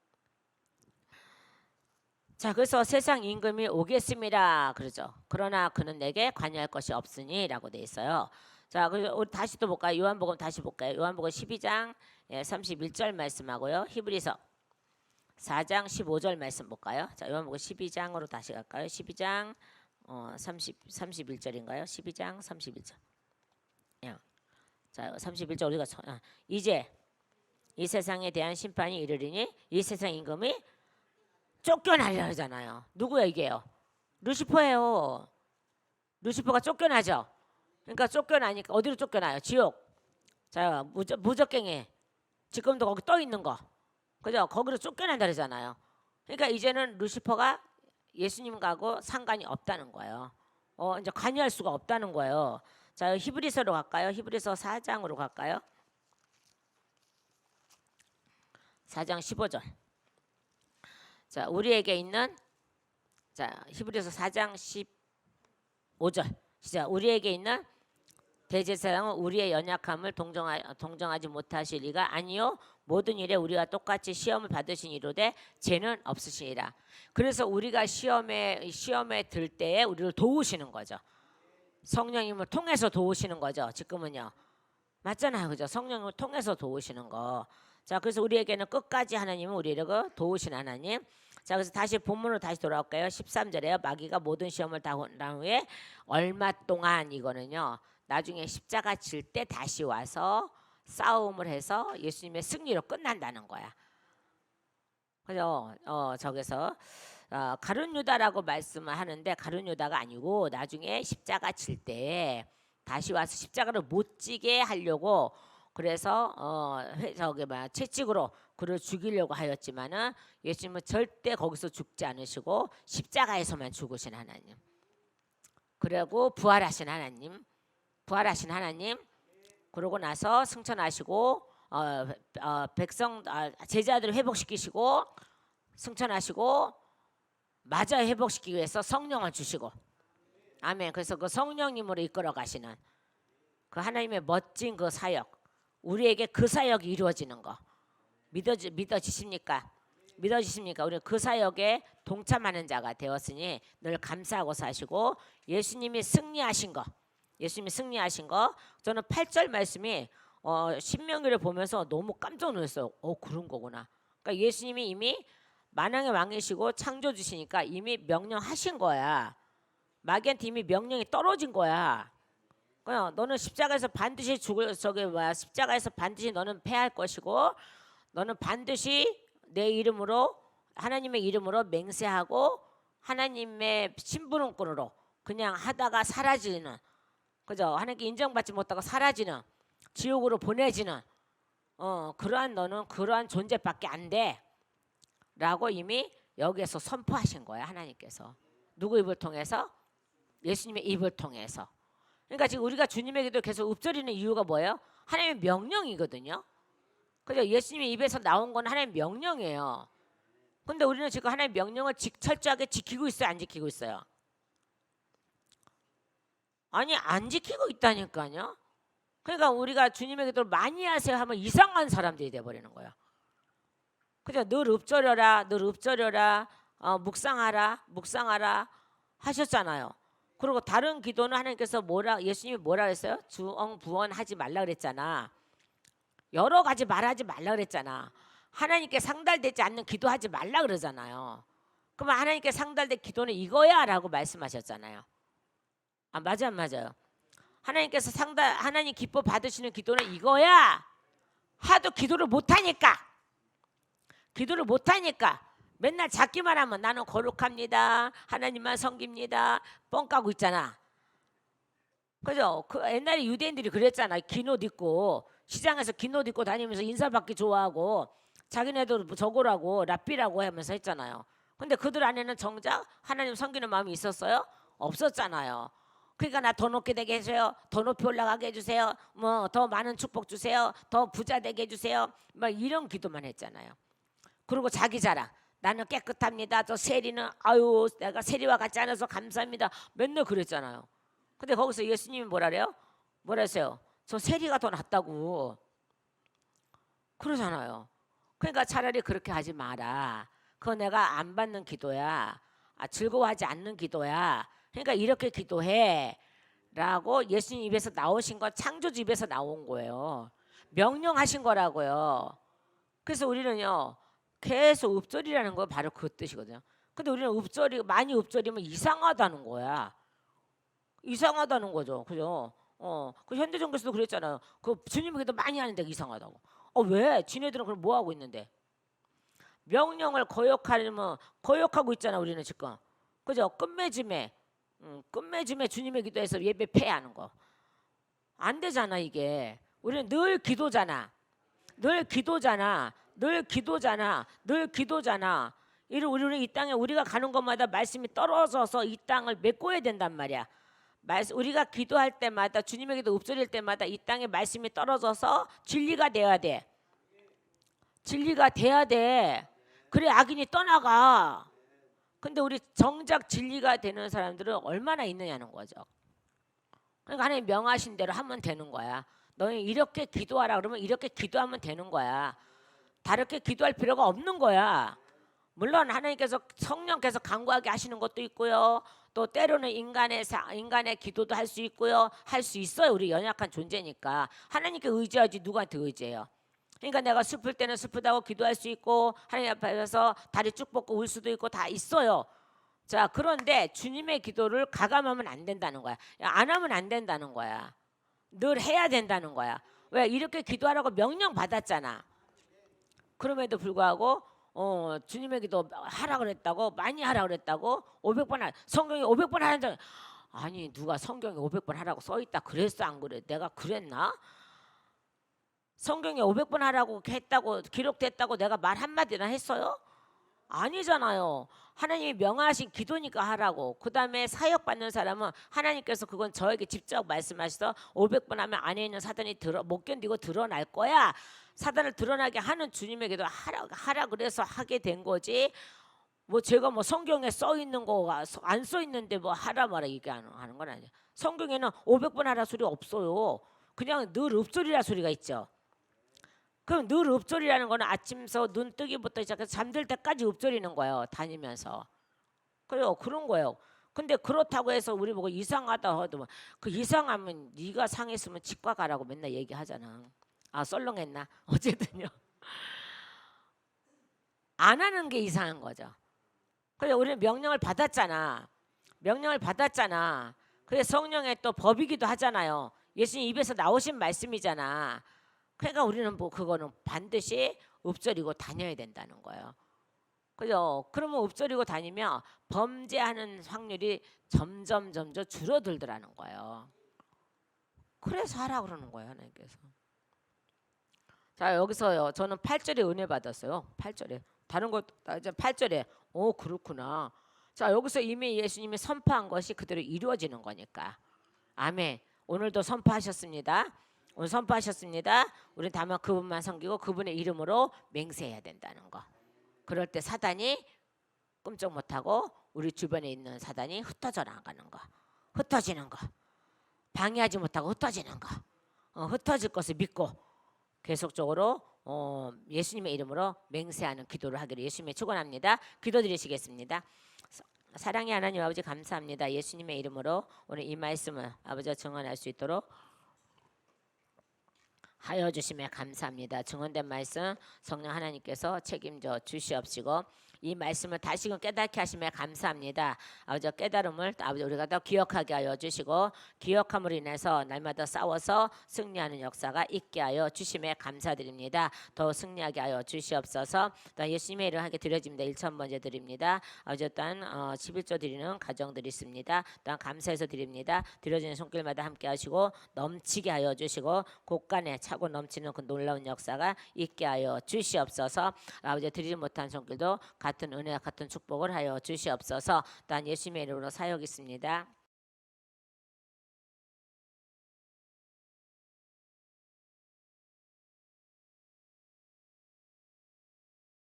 자, 그래서 세상 임금이 오겠습니다 그러죠. 그러나 그는 내게 관여할 것이 없으니라고 돼 있어요. 자, 그래서 우리 다시 또 볼까요? 요한복음 다시 볼까요? 요한복음 12장 31절 말씀하고요. 히브리서 4장 15절 말씀 볼까요? 자, 요한복음 12장으로 다시 갈까요? 12장 31절인가요? 12장 31절. 자, 31절 우리가 이제 이 세상에 대한 심판이 이르리니 이 세상 임금이 쫓겨나리라 하잖아요. 누구야 이게요? 루시퍼예요. 루시퍼가 쫓겨나죠. 그러니까 쫓겨나니까 어디로 쫓겨나요? 지옥. 자, 무적갱이. 지금도 거기 떠 있는 거. 그죠? 거기로 쫓겨난다 그러잖아요. 그러니까 이제는 루시퍼가 예수님하고 상관이 없다는 거예요. 이제 관여할 수가 없다는 거예요. 자, 히브리서로 갈까요? 히브리서 4장으로 갈까요? 4장 15절. 자, 우리에게 있는 히브리서 4장 15절. 시작. 우리에게 있는 대제사장은 우리의 연약함을 동정하지 못하실 리가 아니요 모든 일에 우리와 똑같이 시험을 받으신 이로되 죄는 없으시니라. 그래서 우리가 시험에 들 때에 우리를 도우시는 거죠. 성령님을 통해서 도우시는 거죠. 지금은요. 맞잖아요. 그죠? 성령을 통해서 도우시는 거. 자, 그래서 우리에게는 끝까지 하나님은 우리를 도우신 하나님. 자, 그래서 다시 본문으로 다시 돌아올까요? 13절에요. 마귀가 모든 시험을 다 한 후에 얼마 동안 이거는요. 나중에 십자가 질 때 다시 와서 싸움을 해서 예수님의 승리로 끝난다는 거야. 그죠? 저기서 가룟 유다라고 말씀을 하는데 가룟 유다가 아니고 나중에 십자가 칠 때 다시 와서 십자가를 못 지게 하려고 그래서 채찍으로 그를 죽이려고 하였지만은 예수님은 절대 거기서 죽지 않으시고 십자가에서만 죽으신 하나님. 그리고 부활하신 하나님. 그러고 나서 승천하시고 제자들을 회복시키시고 승천하시고 마저 회복시키기 위해서 성령을 주시고 아멘. 그래서 그 성령님으로 이끌어 가시는 그 하나님의 멋진 그 사역, 우리에게 그 사역이 이루어지는 거 믿어지십니까? 우리는 그 사역에 동참하는 자가 되었으니 늘 감사하고 사시고 예수님이 승리하신 거 저는 8절 말씀이 신명기를 보면서 너무 깜짝 놀랐어요. 그런 거구나. 그러니까 예수님이 이미 만왕의 왕이시고 창조주시니까 이미 명령하신 거야. 마귀한테 이미 명령이 떨어진 거야. 그냥 너는 십자가에서 반드시 십자가에서 반드시 너는 패할 것이고 너는 반드시 내 이름으로 하나님의 이름으로 맹세하고 하나님의 심부름꾼으로 그냥 하다가 사라지는 그죠? 하나님께 인정받지 못하고 사라지는 지옥으로 보내지는 그러한 너는 그러한 존재밖에 안 돼 라고 이미 여기에서 선포하신 거야. 하나님께서 누구 입을 통해서? 예수님의 입을 통해서. 그러니까 지금 우리가 주님에게도 계속 읊조리는 이유가 뭐예요? 하나님의 명령이거든요. 그죠? 예수님의 입에서 나온 건 하나님의 명령이에요. 근데 우리는 지금 하나님의 명령을 철저하게 지키고 있어요? 안 지키고 있어요? 아니 안 지키고 있다니까요. 그러니까 우리가 주님의 기도를 많이 하세요 하면 이상한 사람들이 돼버리는 거야. 그죠? 늘 읊조려라 묵상하라 하셨잖아요. 그리고 다른 기도는 하나님께서 예수님이 뭐라 그랬어요? 주엉부언하지 말라 그랬잖아. 여러 가지 말하지 말라 그랬잖아. 하나님께 상달되지 않는 기도하지 말라 그러잖아요. 그러면 하나님께 상달된 기도는 이거야 라고 말씀하셨잖아요. 맞아 안 맞아요? 하나님께서 하나님 기뻐 받으시는 기도는 이거야. 하도 기도를 못하니까 맨날 자기만 하면 나는 거룩합니다. 하나님만 섬깁니다. 뻥 까고 있잖아. 그죠? 그 옛날에 유대인들이 그랬잖아. 긴 옷 입고 시장에서 긴 옷 입고 다니면서 인사받기 좋아하고 자기네들 저거라고 랍비라고 하면서 했잖아요. 근데 그들 안에는 정작 하나님 섬기는 마음이 있었어요? 없었잖아요. 그러니까 나 더 높게 되게 해주세요. 더 높이 올라가게 해주세요. 뭐 더 많은 축복 주세요. 더 부자 되게 해주세요. 막 이런 기도만 했잖아요. 그리고 자기 자랑. 나는 깨끗합니다. 저 세리는 내가 세리와 같지 않아서 감사합니다. 맨날 그랬잖아요. 근데 거기서 예수님이 뭐라 그래요? 뭐라 했어요? 저 세리가 더 낫다고 그러잖아요. 그러니까 차라리 그렇게 하지 마라. 그거 내가 안 받는 기도야. 즐거워하지 않는 기도야. 그러니까 이렇게 기도해 라고 예수님 입에서 나오신 건 창조주 입에서 나온 거예요. 명령하신 거라고요. 그래서 우리는요 계속 읊조리라는 거 바로 그 뜻이거든요. 근데 우리는 많이 읊조리면 이상하다는 거야. 이상하다는 거죠. 그죠? 그 현대종교에서도 그랬잖아요. 그 주님이 그래도 많이 하는데 이상하다고. 왜? 지네들은 그럼 뭐 하고 있는데? 명령을 거역하려면 거역하고 있잖아 우리는 지금. 그죠? 끝맺음에 주님의 기도해서 예배 폐하는 거. 안 되잖아 이게. 우리는 늘 기도잖아. 늘 기도잖아. 늘 기도잖아. 늘 기도잖아. 우리는 이 땅에 우리가 가는 곳마다 말씀이 떨어져서 이 땅을 메꿔야 된단 말이야. 우리가 기도할 때마다 주님에게도 읊조릴 때마다 이 땅에 말씀이 떨어져서 진리가 돼야 돼. 진리가 돼야 돼. 그래 악인이 떠나가. 근데 우리 정작 진리가 되는 사람들은 얼마나 있느냐는 거죠. 그러니까 하나님 명하신 대로 하면 되는 거야. 너희 이렇게 기도하라 그러면 이렇게 기도하면 되는 거야. 다르게 기도할 필요가 없는 거야. 물론 하나님께서 성령께서 간구하게 하시는 것도 있고요. 또 때로는 인간의 기도도 할 수 있고요. 할 수 있어요. 우리 연약한 존재니까. 하나님께 의지하지 누구한테 의지해요. 그러니까 내가 슬플 때는 슬프다고 기도할 수 있고 하나님 앞에서 다리 쭉 뻗고 울 수도 있고 다 있어요. 자, 그런데 주님의 기도를 가감하면 안 된다는 거야. 안 하면 안 된다는 거야. 늘 해야 된다는 거야. 왜? 이렇게 기도하라고 명령 받았잖아. 그럼에도 불구하고 주님의 기도 하라 그랬다고 많이 하라 그랬다고 500번 성경이 500번 하는 아니 누가 성경에 500번 하라고 써 있다 그랬어 안 그래? 내가 그랬나? 성경에 500번 하라고 했다고 기록됐다고 내가 말 한마디나 했어요? 아니잖아요. 하나님이 명하신 기도니까 하라고. 그 다음에 사역 받는 사람은 하나님께서 그건 저에게 직접 말씀하셔서 500번 하면 안에 있는 사단이 못 견디고 드러날 거야. 사단을 드러나게 하는 주님에게도 하라 그래서 하게 된 거지. 뭐 제가 뭐 성경에 써 있는 거가 안 써 있는데 뭐 하라 말아 이게 하는 건 아니야. 성경에는 500번 하라 소리 없어요. 그냥 늘 읊조리라 소리가 있죠. 그럼 늘 읊조리라는 거는 아침서 눈 뜨기부터 시작해서 잠들 때까지 읊조리는 거예요. 다니면서. 그래요. 그런 거예요. 근데 그렇다고 해서 우리 보고 이상하다 하도 그 이상하면 네가 상했으면 치과 가라고 맨날 얘기하잖아. 썰렁했나? 어쨌든요. 안 하는 게 이상한 거죠. 그래 우리는 명령을 받았잖아. 명령을 받았잖아. 그래 성령의 또 법이기도 하잖아요. 예수님 입에서 나오신 말씀이잖아. 그러니까 우리는 뭐 그거는 반드시 읊조리고 다녀야 된다는 거예요. 그죠? 그러면 읊조리고 다니면 범죄하는 확률이 점점 줄어들더라는 거예요. 그래서 하라 그러는 거예요, 하나님께서. 자, 여기서요. 저는 8절에 은혜 받았어요. 8절에. 다른 것 이제 8절에 그렇구나. 자, 여기서 이미 예수님이 선포한 것이 그대로 이루어지는 거니까. 아멘. 오늘도 선포하셨습니다. 오늘 선포하셨습니다. 우리는 다만 그분만 섬기고 그분의 이름으로 맹세해야 된다는 거. 그럴 때 사단이 꼼짝 못하고 우리 주변에 있는 사단이 흩어져 나가는 거. 흩어지는 거. 방해하지 못하고 흩어지는 거. 흩어질 것을 믿고 계속적으로 예수님의 이름으로 맹세하는 기도를 하기를 예수님의 축원합니다. 기도드리시겠습니다. 사랑의 하나님 아버지 감사합니다. 예수님의 이름으로 오늘 이 말씀을 아버지와 증언할 수 있도록 하여 주심에 감사합니다. 증언된 말씀 성령 하나님께서 책임져 주시옵시고 이 말씀을 다시금 깨닫게 하심에 감사합니다. 아버지 깨달음을 아버지 우리가 더 기억하게 하여 주시고 기억함으로 인해서 날마다 싸워서 승리하는 역사가 있게 하여 주심에 감사드립니다. 더 승리하게 하여 주시옵소서. 또 예수님의 이름 하게 드려집니다. 1,000번째 드립니다. 아버지 또한 11조 드리는 가정들이 있습니다. 또한 감사해서 드립니다. 드려지는 손길마다 함께 하시고 넘치게 하여 주시고 곳간에 차고 넘치는 그 놀라운 역사가 있게 하여 주시옵소서. 아버지 드리지 못한 손길도 같은 은혜와 같은 축복을 하여 주시옵소서. 또한 예수님의 이름으로 사역있습니다.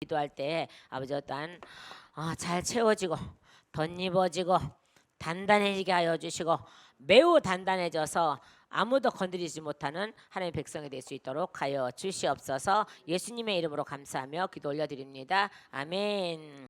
기도할 때 아버지 또한 잘 채워지고 덧입어지고 단단해지게 하여 주시고 매우 단단해져서 아무도 건드리지 못하는 하나님의 백성이 될 수 있도록 하여 주시옵소서. 예수님의 이름으로 감사하며 기도 올려드립니다. 아멘.